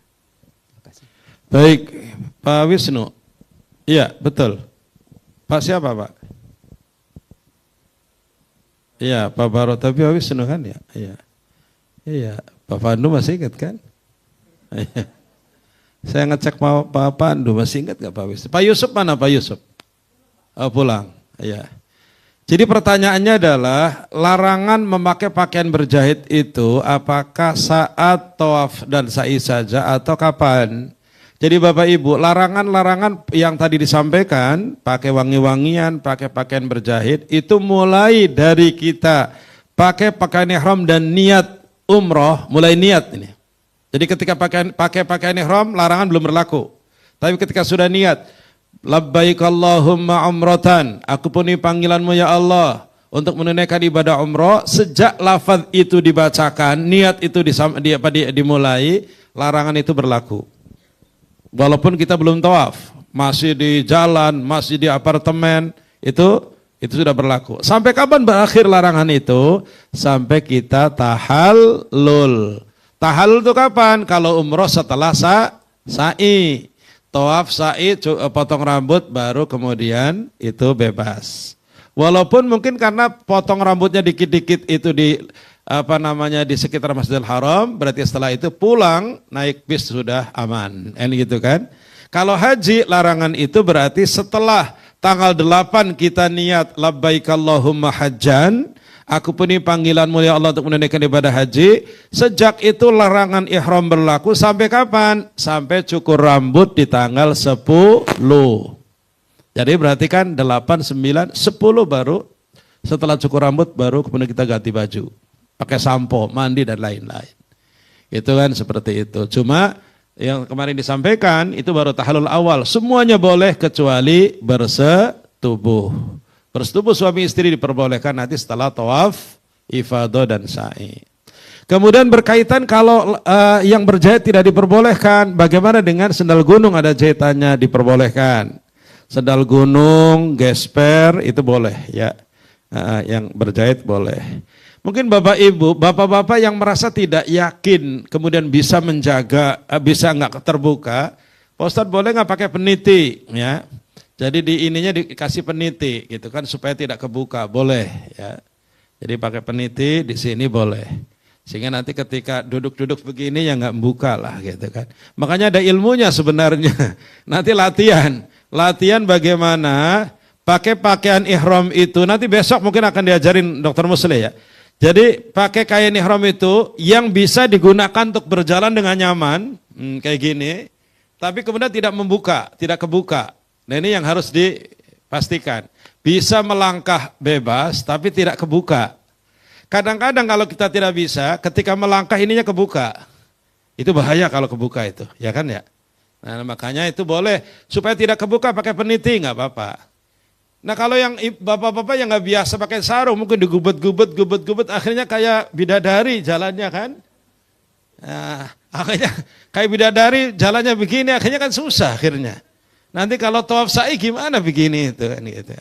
Terima kasih. Baik, Pak Wisnu. Iya, betul. Pak siapa Pak? Iya, Pak Baro, tapi Pak Wisnu kan ya? Iya. Iya, Pak Pandu masih ingat kan? Iya. Saya ngecek Pak Pandu masih ingat gak Pak Wisnu? Pak Yusuf mana Pak Yusuf? Oh, pulang. Iya. Jadi pertanyaannya adalah larangan memakai pakaian berjahit itu apakah saat tawaf dan sa'i saja atau kapan? Jadi Bapak Ibu, larangan-larangan yang tadi disampaikan, pakai wangi-wangian, pakai pakaian berjahit, itu mulai dari kita pakai pakaian ihram dan niat umroh, mulai niat ini. Jadi ketika pakai pakaian ihram, larangan belum berlaku. Tapi ketika sudah niat, labbaik Allahumma umratan, aku penuhi panggilanmu ya Allah, untuk menunaikan ibadah umroh, sejak lafaz itu dibacakan, niat itu dimulai, larangan itu berlaku. Walaupun kita belum tawaf, masih di jalan, masih di apartemen, itu sudah berlaku. Sampai kapan berakhir larangan itu? Sampai kita tahallul. Tahallul itu kapan? Kalau umroh setelah sa'i. Tawaf, sa'i, potong rambut, baru kemudian itu bebas. Walaupun mungkin karena potong rambutnya dikit-dikit itu di di sekitar Masjidil Haram, berarti setelah itu pulang naik bis sudah aman. Gitu kan? Kalau haji larangan itu berarti setelah tanggal 8 kita niat labbaik Allahumma hajjan, aku penuhi panggilanmu ya Allah untuk menunaikan ibadah haji. Sejak itu larangan ihram berlaku sampai kapan? Sampai cukur rambut di tanggal 10. Jadi berarti kan 8, 9, 10 baru setelah cukur rambut baru kemudian kita ganti baju. Pakai sampo, mandi dan lain-lain. Itu kan seperti itu. Cuma yang kemarin disampaikan itu baru tahallul awal. Semuanya boleh kecuali bersetubuh. Bersetubuh suami istri diperbolehkan nanti setelah tawaf, ifadah dan sa'i. Kemudian berkaitan kalau yang berjahit tidak diperbolehkan, bagaimana dengan sendal gunung ada jahitannya diperbolehkan. Sendal gunung, gesper itu boleh ya. Yang berjahit boleh. Mungkin bapak ibu, bapak-bapak yang merasa tidak yakin kemudian bisa menjaga, bisa nggak terbuka, Pak Ustadz boleh nggak pakai peniti ya? Jadi di ininya dikasih peniti gitu kan supaya tidak kebuka, boleh ya. Jadi pakai peniti di sini boleh. Sehingga nanti ketika duduk-duduk begini ya nggak membuka lah gitu kan. Makanya ada ilmunya sebenarnya. Nanti latihan bagaimana pakai pakaian ihram itu. Nanti besok mungkin akan diajarin Dr. Musli ya. Jadi pakai kain ihram itu yang bisa digunakan untuk berjalan dengan nyaman, kayak gini, tapi kemudian tidak membuka, tidak kebuka. Nah ini yang harus dipastikan. Bisa melangkah bebas, tapi tidak kebuka. Kadang-kadang kalau kita tidak bisa, ketika melangkah ininya kebuka. Itu bahaya kalau kebuka itu, ya kan ya? Nah makanya itu boleh, supaya tidak kebuka pakai peniti, nggak apa-apa. Nah kalau yang bapak-bapak yang nggak biasa pakai sarung mungkin digubet-gubet, akhirnya kayak bidadari jalannya kan. Nah, akhirnya kayak bidadari jalannya begini, akhirnya kan susah akhirnya. Nanti kalau tawaf sa'i gimana begini itu kan gitu.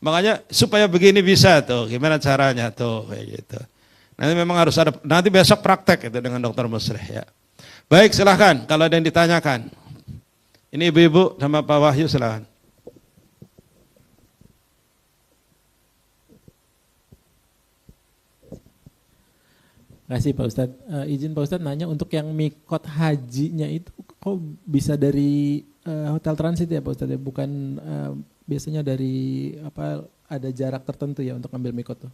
Makanya supaya begini bisa tuh, gimana caranya tuh kayak gitu. Nanti memang harus ada, nanti besok praktek itu dengan Dr. Muslih ya. Baik silahkan kalau ada yang ditanyakan. Ini ibu-ibu sama Pak Wahyu silahkan. Terima kasih Pak Ustadz. Izin Pak Ustadz nanya untuk yang mikot hajinya itu kok bisa dari hotel transit ya Pak Ustadz ya? Bukan biasanya dari ada jarak tertentu ya untuk ambil mikot tuh?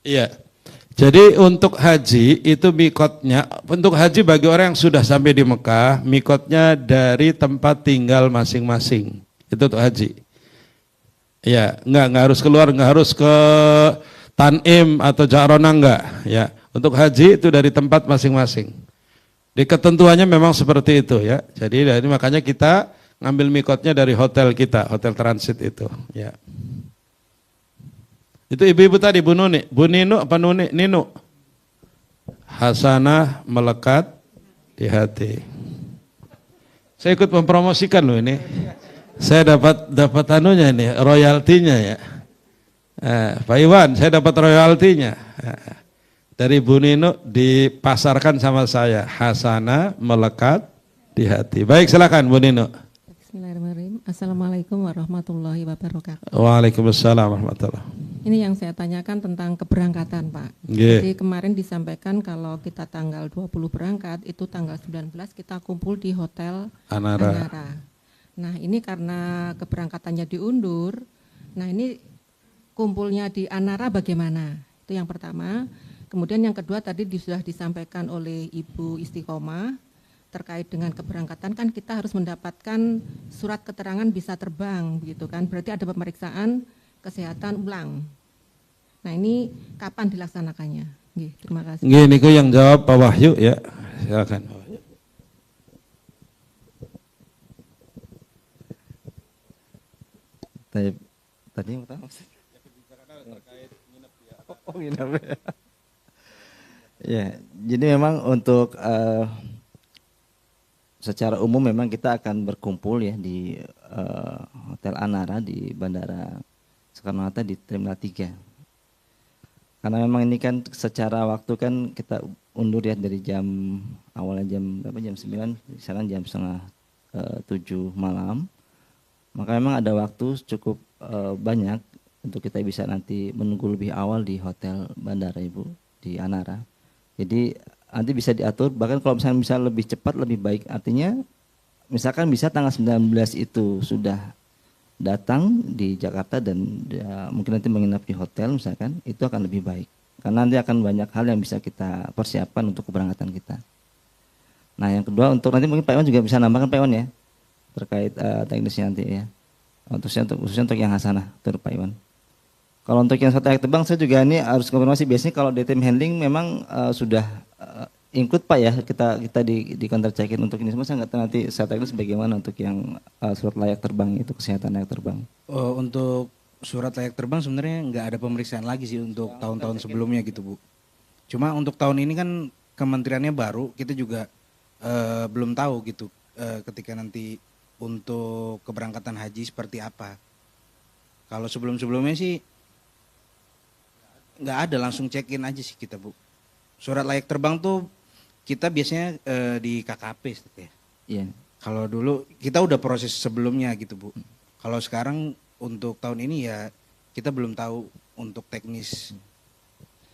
Iya. Jadi untuk haji itu mikotnya, untuk haji bagi orang yang sudah sampai di Mekah, mikotnya dari tempat tinggal masing-masing. Itu untuk haji. Ya, nggak harus keluar, nggak harus ke Tanim atau Jarona enggak ya. Untuk haji itu dari tempat masing-masing. Di ketentuannya memang seperti itu ya. Jadi dari makanya kita ngambil mikotnya dari hotel kita, hotel transit itu ya. Itu ibu-ibu tadi Bu Nuni, Bu Nino apa Nuni? Nino. Hasanah melekat di hati. Saya ikut mempromosikan loh ini. Saya dapat anunya ini, royaltinya ya. Pak Iwan, saya dapat royaltinya. Dari Bu Nino dipasarkan sama saya, Hasanah melekat di hati. Baik, silakan Bu Nino. Bismillahirrahmanirrahim. Assalamualaikum warahmatullahi wabarakatuh. Waalaikumsalam warahmatullahi. Ini yang saya tanyakan tentang keberangkatan, Pak. Yeah. Jadi kemarin disampaikan kalau kita tanggal 20 berangkat, itu tanggal 19 kita kumpul di Hotel Anara. Nah, ini karena keberangkatannya diundur. Nah, ini kumpulnya di Anara bagaimana? Itu yang pertama. Kemudian yang kedua tadi sudah disampaikan oleh Ibu Istiqomah terkait dengan keberangkatan kan kita harus mendapatkan surat keterangan bisa terbang begitu kan. Berarti ada pemeriksaan kesehatan ulang. Nah, ini kapan dilaksanakannya? Nggih, terima kasih. Nggih niku yang jawab Pak Wahyu ya. Silakan. Tadi yang pertama nginep ya. Ya, jadi memang untuk secara umum memang kita akan berkumpul ya di Hotel Anara di Bandara Soekarno-Hatta di Terminal 3. Karena memang ini kan secara waktu kan kita undur ya dari awalnya jam 9, sekarang jam setengah 7 malam. Maka memang ada waktu cukup banyak untuk kita bisa nanti menunggu lebih awal di Hotel Bandara Ibu di Anara. Jadi nanti bisa diatur, bahkan kalau misalnya bisa lebih cepat lebih baik. Artinya misalkan bisa tanggal 19 itu sudah datang di Jakarta dan mungkin nanti menginap di hotel misalkan, itu akan lebih baik. Karena nanti akan banyak hal yang bisa kita persiapkan untuk keberangkatan kita. Nah yang kedua, untuk nanti mungkin Pak Iwan juga bisa nambahkan Pak Iwan ya, terkait teknisnya nanti ya. Khususnya untuk yang Hasanah, untuk Pak Iwan. Kalau untuk yang satu layak terbang, saya juga ini harus konfirmasi. Biasanya kalau di tim handling memang sudah include Pak ya, kita di counter check-in untuk ini semua. Saya nggak tahu nanti secara teknis bagaimana untuk yang surat layak terbang itu, kesehatan layak terbang. Untuk surat layak terbang sebenarnya nggak ada pemeriksaan lagi sih untuk tahun-tahun sebelumnya gitu Bu. Cuma untuk tahun ini kan kementeriannya baru, kita juga belum tahu gitu ketika nanti untuk keberangkatan haji seperti apa. Kalau sebelum-sebelumnya sih nggak ada, langsung check-in aja sih kita Bu. Surat layak terbang tuh kita biasanya di KKP ya. Iya. Kalau dulu kita udah proses sebelumnya gitu Bu. Kalau sekarang untuk tahun ini ya kita belum tahu untuk teknis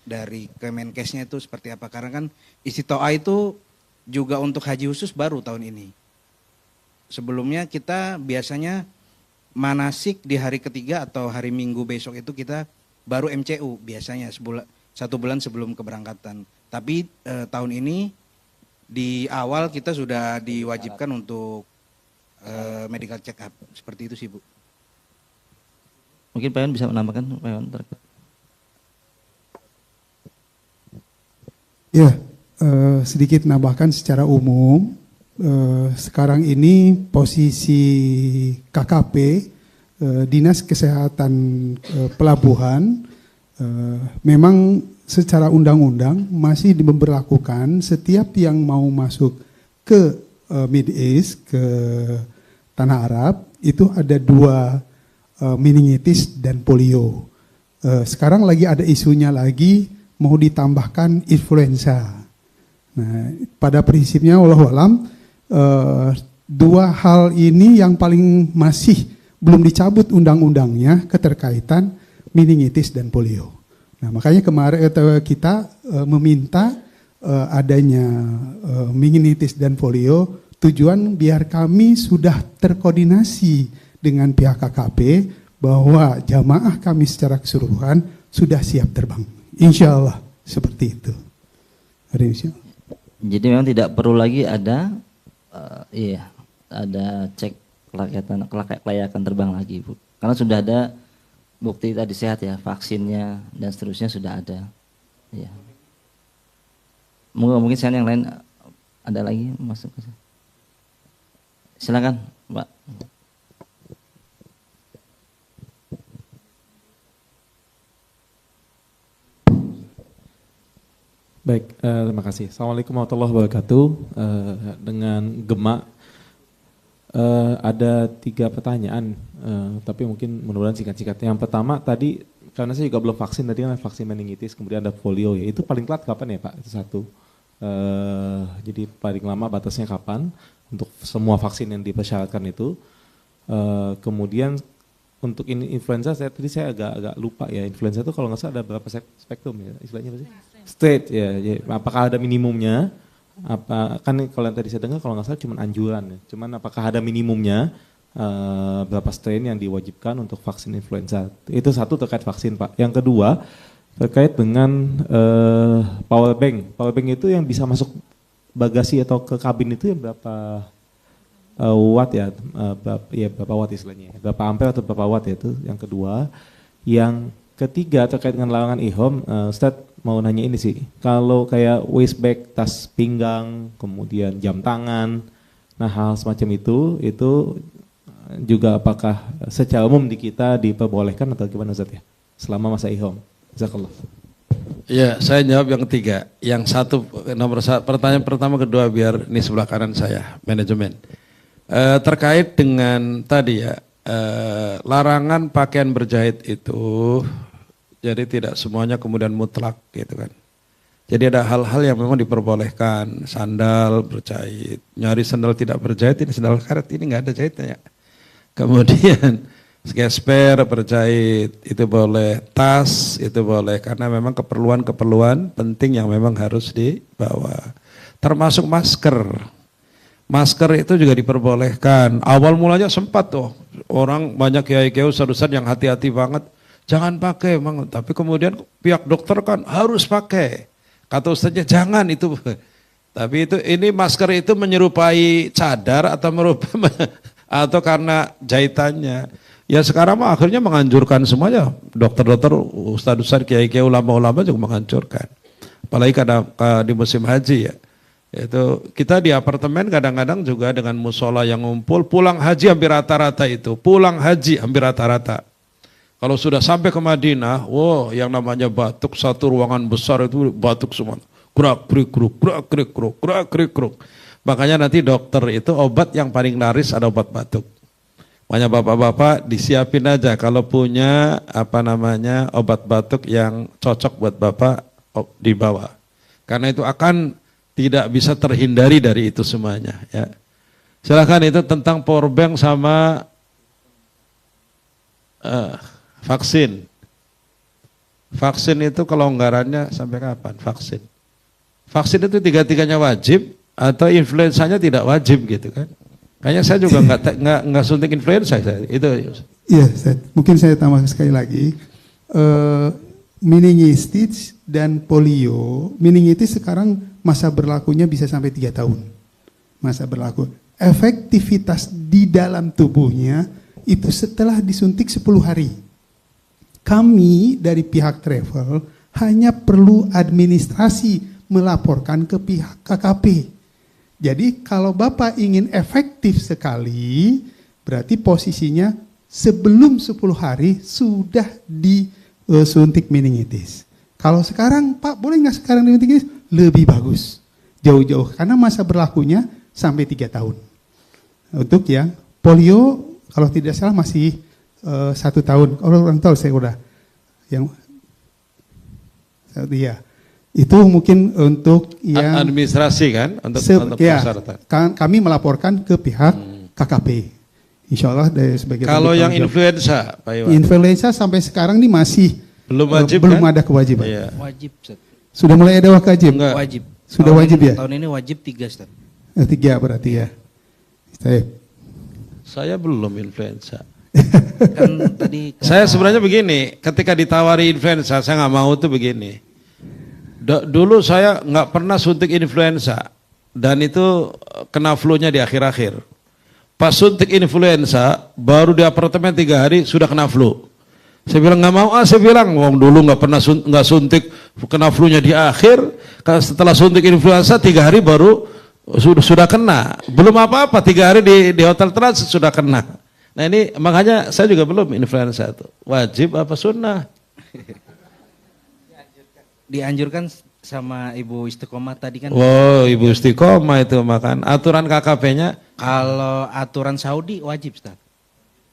dari Kemenkesnya itu seperti apa. Karena kan Istitoa itu juga untuk haji khusus baru tahun ini. Sebelumnya kita biasanya manasik di hari ketiga atau hari Minggu besok itu kita baru MCU biasanya 1 bulan sebelum keberangkatan. Tapi tahun ini di awal kita sudah diwajibkan untuk medical check up. Seperti itu sih Bu. Mungkin Pak Iwan bisa menambahkan Pak Iwan terkait. Ya, sedikit menambahkan secara umum. Sekarang ini posisi KKP Dinas Kesehatan Pelabuhan memang secara undang-undang masih diberlakukan setiap yang mau masuk ke Middle East, ke Tanah Arab, itu ada 2 meningitis dan polio. Sekarang lagi ada isunya lagi mau ditambahkan influenza. Nah, pada prinsipnya wallahualam 2 hal ini yang paling masih belum dicabut undang-undangnya keterkaitan meningitis dan polio. Nah, makanya kemarin kita meminta adanya meningitis dan polio, tujuan biar kami sudah terkoordinasi dengan pihak KKP bahwa jamaah kami secara keseluruhan sudah siap terbang. Insya Allah seperti itu. Jadi memang tidak perlu lagi ada ada cek kelayakan terbang lagi Bu. Karena sudah ada bukti tadi sehat ya, vaksinnya dan seterusnya sudah ada. Ya. Mungkin yang lain ada lagi masuk ke sana. Silakan, Pak. Baik, terima kasih. Assalamualaikum warahmatullahi wabarakatuh. Dengan Gema ada 3 pertanyaan, tapi mungkin mudah-mudahan singkat-singkat. Yang pertama tadi, karena saya juga belum vaksin, tadi kan vaksin meningitis, kemudian ada polio ya. Itu paling telat kapan ya Pak? Itu 1. Jadi paling lama batasnya kapan untuk semua vaksin yang dipersyaratkan itu. Kemudian untuk ini influenza, tadi saya agak lupa ya. Influenza itu kalau nggak salah ada berapa spektrum ya? Istilahnya apa sih? State ya. Apakah ada minimumnya? Kan kalau yang tadi saya dengar kalau nggak salah cuma anjuran ya. Cuman apakah ada minimumnya berapa strain yang diwajibkan untuk vaksin influenza? Itu 1 terkait vaksin Pak. Yang kedua terkait dengan power bank. Power bank itu yang bisa masuk bagasi atau ke kabin itu yang berapa watt ya? Berapa watt istilahnya? Berapa ampere atau berapa watt ya itu? Yang kedua. Yang ketiga terkait dengan larangan ihram, Ustadz mau nanya ini sih, kalau kayak waist bag, tas pinggang, kemudian jam tangan, nah hal semacam itu juga apakah secara umum di kita diperbolehkan atau gimana Ustadz ya, selama masa ihram? Jazakallah. Ya, saya jawab yang ketiga. Yang satu, pertanyaan pertama, kedua biar ini sebelah kanan saya, manajemen. Terkait dengan tadi ya, larangan pakaian berjahit itu, jadi tidak semuanya kemudian mutlak gitu kan. Jadi ada hal-hal yang memang diperbolehkan, sandal berjahit, nyari sandal tidak berjahit, ini sandal karet, ini nggak ada jahitnya ya. Kemudian gesper berjahit itu boleh, tas itu boleh karena memang keperluan-keperluan penting yang memang harus dibawa. Termasuk masker. Masker itu juga diperbolehkan. Awal mulanya sempat tuh orang banyak kiai-kiai ustaz-ustaz yang hati-hati banget, jangan pakai emang. Tapi kemudian pihak dokter kan harus pakai. Kata ustaznya jangan itu. Tapi ini masker itu menyerupai cadar atau atau karena jahitannya. Ya sekarang mah akhirnya menganjurkan semuanya. Dokter-dokter, ustaz-ustaz, kiai-kiai, ulama-ulama juga menganjurkan. Apalagi kadang di musim haji ya. Itu kita di apartemen kadang-kadang juga dengan musola yang ngumpul, pulang haji hampir rata-rata itu. Pulang haji hampir rata-rata. Kalau sudah sampai ke Madinah, wow, yang namanya batuk, satu ruangan besar itu batuk semua. Gerak-gerik-geruk, gerak-gerik-geruk, gerak-gerik-geruk. Makanya nanti dokter itu obat yang paling laris ada obat batuk. Makanya bapak-bapak disiapin aja kalau punya obat batuk yang cocok buat bapak dibawa. Karena itu akan tidak bisa terhindari dari itu semuanya. Ya. Silakan itu tentang power bank sama vaksin. Vaksin itu kelonggarannya sampai kapan? Vaksin. Vaksin itu tiga-tiganya wajib atau influenzanya tidak wajib gitu kan? Kayaknya saya juga nggak suntik influenza itu. Iya, mungkin saya tambah sekali lagi. Meningitis dan polio. Meningitis sekarang masa berlakunya bisa sampai 3 tahun. Masa berlaku. Efektivitas di dalam tubuhnya itu setelah disuntik 10 hari. Kami dari pihak travel hanya perlu administrasi melaporkan ke pihak KKP. Jadi kalau Bapak ingin efektif sekali, berarti posisinya sebelum 10 hari sudah disuntik meningitis. Kalau sekarang, Pak boleh nggak sekarang meningitis? Lebih bagus, jauh-jauh, karena masa berlakunya sampai 3 tahun. Untuk yang polio, kalau tidak salah masih 1 tahun. Kalau orang tahu saya udah. Itu mungkin untuk yang administrasi kan untuk persyaratan. Kami melaporkan ke pihak KKP. Insya Allah sebagai kalau yang influenza, Pak Iwan. Influenza sampai sekarang ini masih belum wajib, belum kan? Ada kewajiban. Iya. Wajib, Ustaz. Sudah mulai ada wajib? Enggak. Wajib. Sudah wajib ya? Tahun ini wajib 3, Ustaz. 3 berarti ya. Saya belum influenza. Kan tadi saya sebenarnya begini, ketika ditawari influenza saya nggak mau tuh begini. Dulu saya nggak pernah suntik influenza dan itu kena flu-nya di akhir-akhir. Pas suntik influenza baru di apartemen 3 hari sudah kena flu. Saya bilang nggak mau, saya bilang wong dulu nggak pernah nggak suntik kena flu-nya di akhir. Setelah suntik influenza 3 hari baru sudah kena. Belum apa-apa 3 hari di hotel transit sudah kena. Nah ini makanya saya juga belum influenza itu. Wajib apa sunnah? Dianjurkan sama Ibu Istiqomah tadi kan. Wow, Ibu Istiqomah itu makan. Aturan KKP-nya? Kalau aturan Saudi wajib, Ustaz.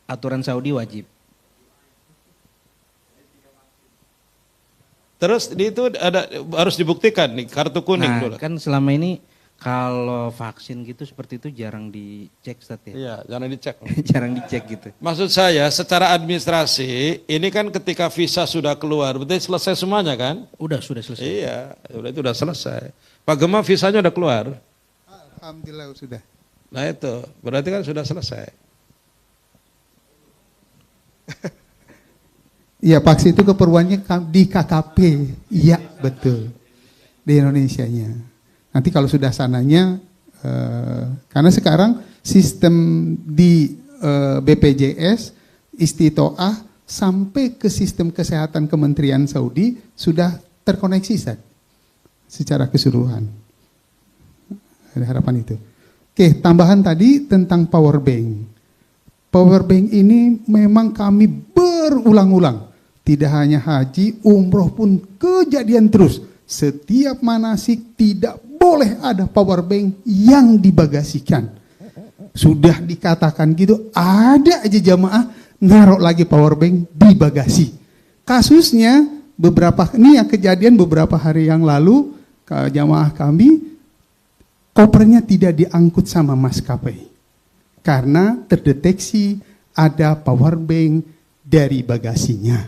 Aturan Saudi wajib. Terus itu ada harus dibuktikan nih kartu kuning dulu. Kan selama ini kalau vaksin gitu seperti itu jarang dicek, Ustaz ya. Iya, jarang dicek. Jarang dicek gitu. Maksud saya secara administrasi ini kan ketika visa sudah keluar, berarti selesai semuanya kan? Sudah selesai. Iya, itu udah selesai. Pak Gema visanya udah keluar. Alhamdulillah sudah. Nah itu, berarti kan sudah selesai. Iya, vaksin itu keperluannya di KKP. Iya, betul. Di Indonesianya. Nanti kalau sudah sananya, karena sekarang sistem di BPJS, Istitoah, sampai ke sistem kesehatan Kementerian Saudi sudah terkoneksi, Ustaz, secara keseluruhan. Ada harapan itu. Oke, tambahan tadi tentang power bank. Power bank ini memang kami berulang-ulang Tidak hanya haji, umroh pun kejadian terus. Setiap manasik tidak boleh ada power bank yang dibagasikan. Sudah dikatakan gitu, ada aja jamaah naruh lagi power bank di bagasi. Kasusnya ini yang kejadian beberapa hari yang lalu, jamaah kami kopernya tidak diangkut sama maskapai karena terdeteksi ada power bank dari bagasinya.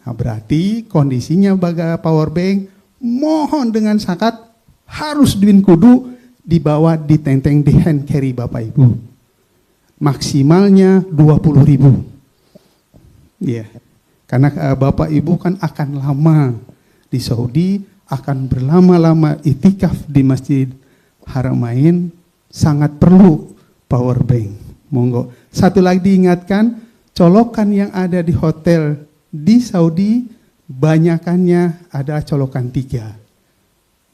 Nah, berarti kondisinya power bank mohon dengan sangat harus kudu dibawa di tenteng di hand carry Bapak Ibu. Maksimalnya 20.000. Ya. Karena Bapak Ibu kan akan lama di Saudi, akan berlama-lama itikaf di Masjid Haramain, sangat perlu power bank. Monggo. Satu lagi diingatkan, colokan yang ada di hotel di Saudi banyakannya ada colokan 3.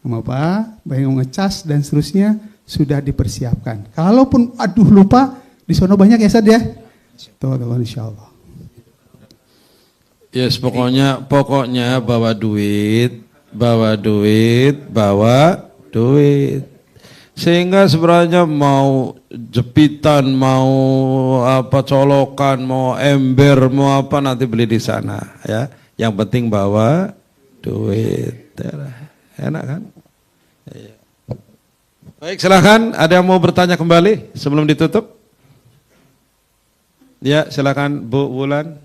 Apa? Bayang ngecas dan seterusnya sudah dipersiapkan. Kalaupun aduh lupa, di sono banyak ya Sad ya. Tuh insyaallah. Yes, pokoknya bawa duit. Sehingga sebenarnya mau jepitan, mau apa colokan, mau ember, mau apa nanti beli di sana ya. Yang penting bawa duit. Enak kan? Iya. Baik, silakan. Ada yang mau bertanya kembali sebelum ditutup? Ya, silakan Bu Wulan.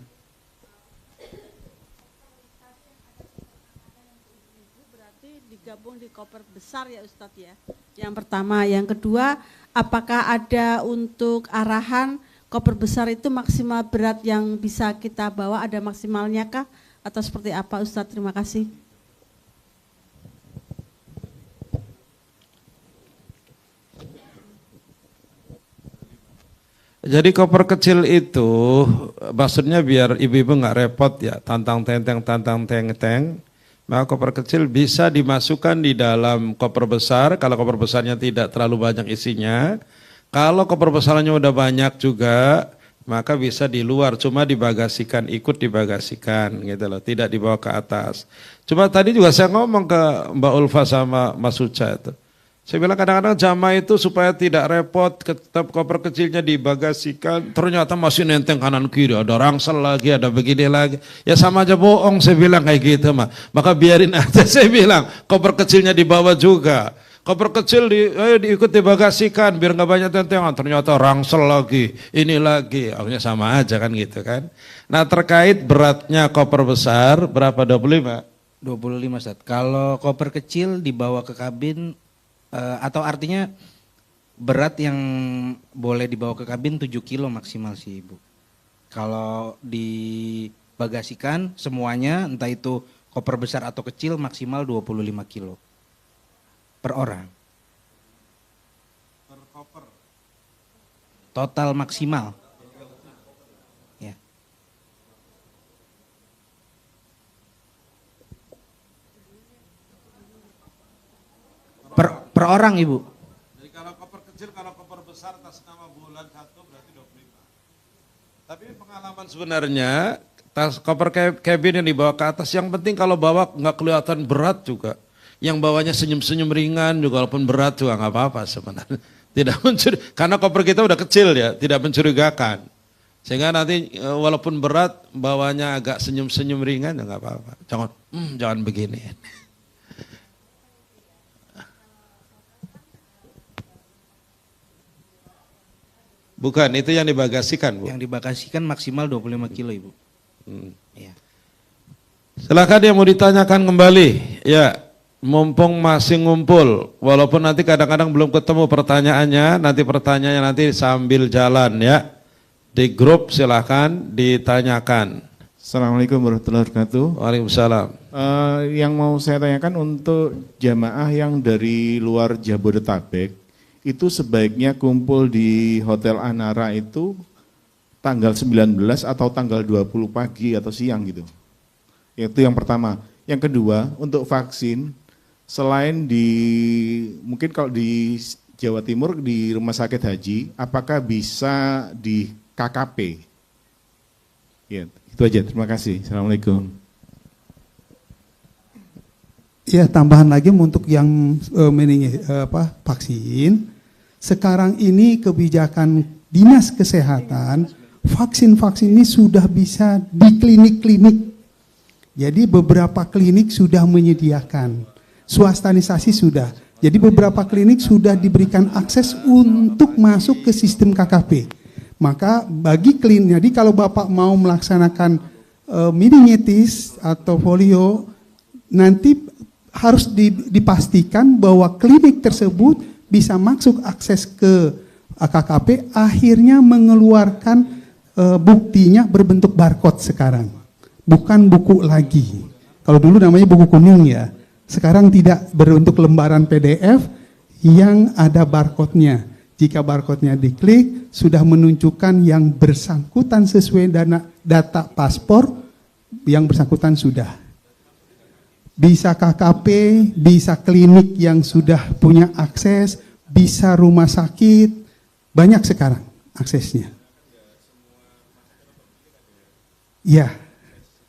Berarti digabung di koper besar ya Ustadz ya. Yang pertama, yang kedua, apakah ada untuk arahan koper besar itu maksimal berat yang bisa kita bawa, ada maksimalnya kah? Atau seperti apa Ustadz? Terima kasih. Jadi koper kecil itu maksudnya biar ibu-ibu nggak repot ya, tantang tenteng. Maka koper kecil bisa dimasukkan di dalam koper besar. Kalau koper besarnya tidak terlalu banyak isinya. Kalau koper besarnya udah banyak juga, maka bisa di luar, cuma dibagasikan, ikut dibagasikan gitu loh, tidak dibawa ke atas. Cuma tadi juga saya ngomong ke Mbak Ulfa sama Mas Uca itu. Saya bilang kadang-kadang jamaah itu supaya tidak repot, tetap koper kecilnya dibagasikan, ternyata masih nenteng kanan kiri, ada rangsel lagi, ada begini lagi. Ya sama aja bohong, saya bilang kayak gitu mah. Maka biarin aja, saya bilang koper kecilnya dibawa juga. Koper kecil diikut dibagasikan, biar nggak banyak tentengan, ternyata rangsel lagi, ini lagi. Akhirnya sama aja kan gitu kan. Nah terkait beratnya koper besar, berapa 25? 25 Ustaz. Kalau koper kecil dibawa ke kabin, atau artinya berat yang boleh dibawa ke kabin 7 kilo maksimal sih Ibu. Kalau dibagasikan semuanya, entah itu koper besar atau kecil, maksimal 25 kilo per orang. Per koper? Total maksimal. Ya. Per orang Ibu. Jadi kalau koper kecil, kalau koper besar atas nama bulan 1 berarti 25. Tapi pengalaman sebenarnya, tas koper cabin yang dibawa ke atas, yang penting kalau bawa nggak kelihatan berat juga. Yang bawanya senyum-senyum ringan juga, walaupun berat juga nggak apa-apa sebenarnya. Tidak karena koper kita udah kecil ya, tidak mencurigakan. Sehingga nanti walaupun berat, bawanya agak senyum-senyum ringan ya nggak apa-apa. Jangan begini. Bukan, itu yang dibagasikan, Bu. Yang dibagasikan maksimal 25 kilo, Ibu. Ya. Silakan yang mau ditanyakan kembali. Ya, mumpung masih ngumpul, walaupun nanti kadang-kadang belum ketemu pertanyaannya, nanti pertanyaannya nanti sambil jalan ya. Di grup silakan ditanyakan. Assalamualaikum warahmatullahi wabarakatuh. Waalaikumsalam. Yang mau saya tanyakan untuk jamaah yang dari luar Jabodetabek, itu sebaiknya kumpul di Hotel Anara itu tanggal 19 atau tanggal 20 pagi atau siang gitu. Itu yang pertama. Yang kedua, untuk vaksin, selain mungkin kalau di Jawa Timur di rumah sakit haji, apakah bisa di KKP? Ya, itu aja. Terima kasih. Assalamualaikum. Ya, tambahan lagi untuk yang vaksin. Sekarang ini kebijakan Dinas Kesehatan, vaksin-vaksin ini sudah bisa di klinik-klinik. Jadi beberapa klinik sudah menyediakan, swastanisasi sudah. Jadi beberapa klinik sudah diberikan akses untuk masuk ke sistem KKP. Maka bagi klinik, jadi kalau Bapak mau melaksanakan meningitis atau polio, nanti harus dipastikan bahwa klinik tersebut bisa masuk akses ke KKP, akhirnya mengeluarkan buktinya berbentuk barcode sekarang. Bukan buku lagi. Kalau dulu namanya buku kuning ya. Sekarang tidak, berbentuk lembaran PDF yang ada barcode-nya. Jika barcode-nya diklik, sudah menunjukkan yang bersangkutan sesuai data paspor, yang bersangkutan sudah. Bisa KKP, bisa klinik yang sudah punya akses, bisa rumah sakit, banyak sekarang aksesnya. Ya,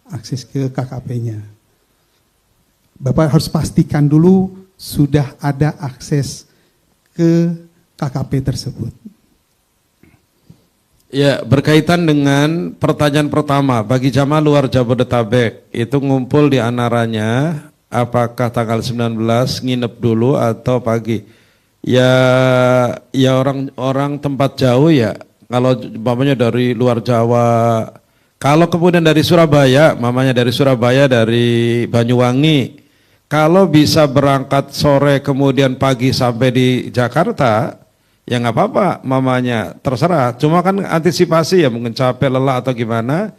akses ke KKP-nya. Bapak harus pastikan dulu sudah ada akses ke KKP tersebut. Ya, berkaitan dengan pertanyaan pertama, bagi jamaah luar Jabodetabek, itu ngumpul di Anaranya, apakah tanggal 19 nginep dulu atau pagi? Ya orang tempat jauh ya, kalau mamanya dari luar Jawa, kalau kemudian dari Surabaya, mamanya dari Surabaya, dari Banyuwangi, kalau bisa berangkat sore kemudian pagi sampai di Jakarta, ya nggak apa-apa, mamanya terserah. Cuma kan antisipasi ya, mungkin capek, lelah atau gimana.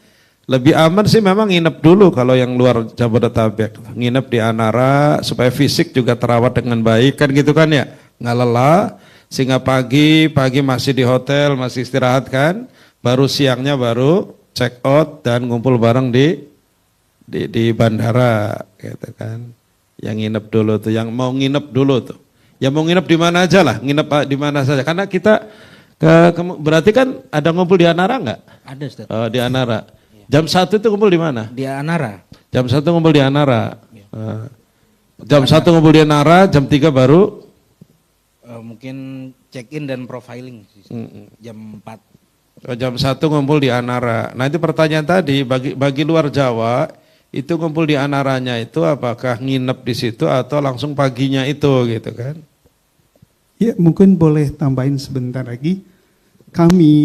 Lebih aman sih memang nginep dulu kalau yang luar Jabodetabek, nginep di Anara supaya fisik juga terawat dengan baik kan gitu kan ya, nggak lelah. Sehingga pagi masih di hotel, masih istirahat kan, baru siangnya baru check out dan ngumpul bareng di bandara gitu kan. Yang nginep dulu tuh, yang mau nginep dulu tuh. Ya mau nginep di mana aja lah, nginep di mana saja. Karena kita berarti kan ada ngumpul di Anara nggak? Ada, Ustaz. Di Anara. Jam 1 itu ngumpul di mana? Di Anara. Jam 1 ngumpul di Anara. Jam 1 ngumpul di Anara, jam 3 baru? Mungkin check-in dan profiling. Jam 4. Jam 1 ngumpul di Anara. Nah itu pertanyaan tadi, bagi luar Jawa, itu ngumpul di Anaranya itu apakah nginep di situ atau langsung paginya itu gitu kan? Ya mungkin boleh tambahin sebentar lagi. Kami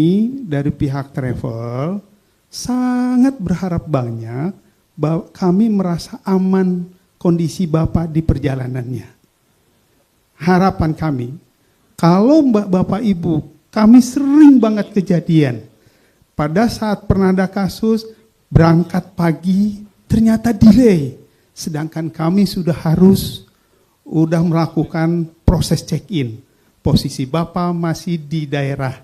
dari pihak travel sangat berharap banyak bahwa kami merasa aman kondisi Bapak di perjalanannya. Harapan kami, kalau Bapak Ibu, kami sering banget kejadian. Pada saat pernah ada kasus, berangkat pagi, ternyata delay, sedangkan kami sudah melakukan proses check-in. Posisi Bapak masih di daerah.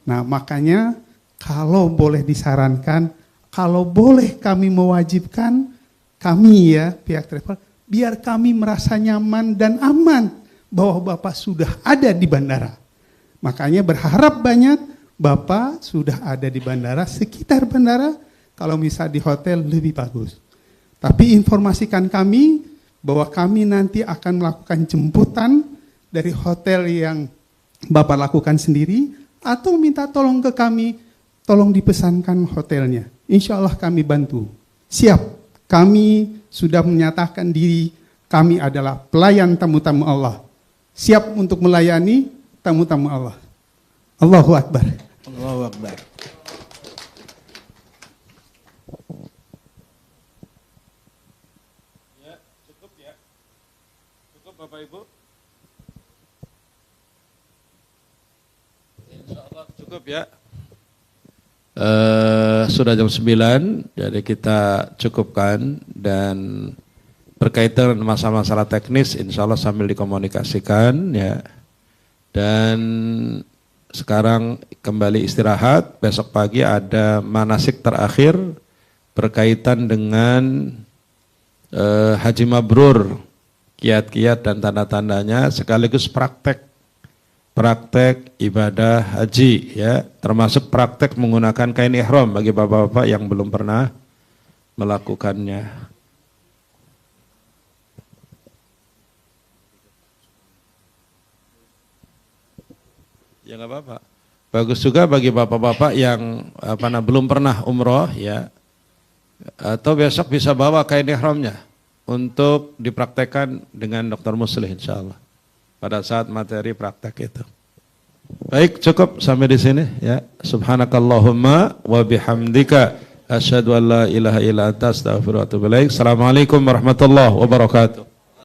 Nah makanya kalau boleh disarankan, kalau boleh kami mewajibkan, kami ya pihak travel, biar kami merasa nyaman dan aman bahwa Bapak sudah ada di bandara. Makanya berharap banyak Bapak sudah ada di bandara, sekitar bandara. Kalau misal di hotel lebih bagus. Tapi informasikan kami bahwa kami nanti akan melakukan jemputan dari hotel yang Bapak lakukan sendiri atau minta tolong ke kami, tolong dipesankan hotelnya. Insya Allah kami bantu. Siap, kami sudah menyatakan diri kami adalah pelayan tamu-tamu Allah. Siap untuk melayani tamu-tamu Allah. Allahu Akbar. Allahu Akbar. Bapak Ibu? Insya Allah cukup ya. Sudah jam 9, jadi kita cukupkan dan berkaitan dengan masalah-masalah teknis insya Allah sambil dikomunikasikan ya. Dan sekarang kembali istirahat, besok pagi ada manasik terakhir berkaitan dengan Haji Mabrur, kiat-kiat dan tanda-tandanya sekaligus praktek praktek ibadah haji ya, termasuk praktek menggunakan kain ihram bagi bapak-bapak yang belum pernah melakukannya. Ya nggak apa-apa. Bagus juga bagi bapak-bapak yang belum pernah umroh ya, atau besok bisa bawa kain ihramnya untuk dipraktekkan dengan Dr. Muslih insyaallah pada saat materi praktek itu. Baik, cukup sampai di sini ya. Subhanakallahumma wa bihamdika asyhadu an la ilaha illa anta astaghfiruka wa atubu ilaik. Assalamualaikum warahmatullahi wabarakatuh.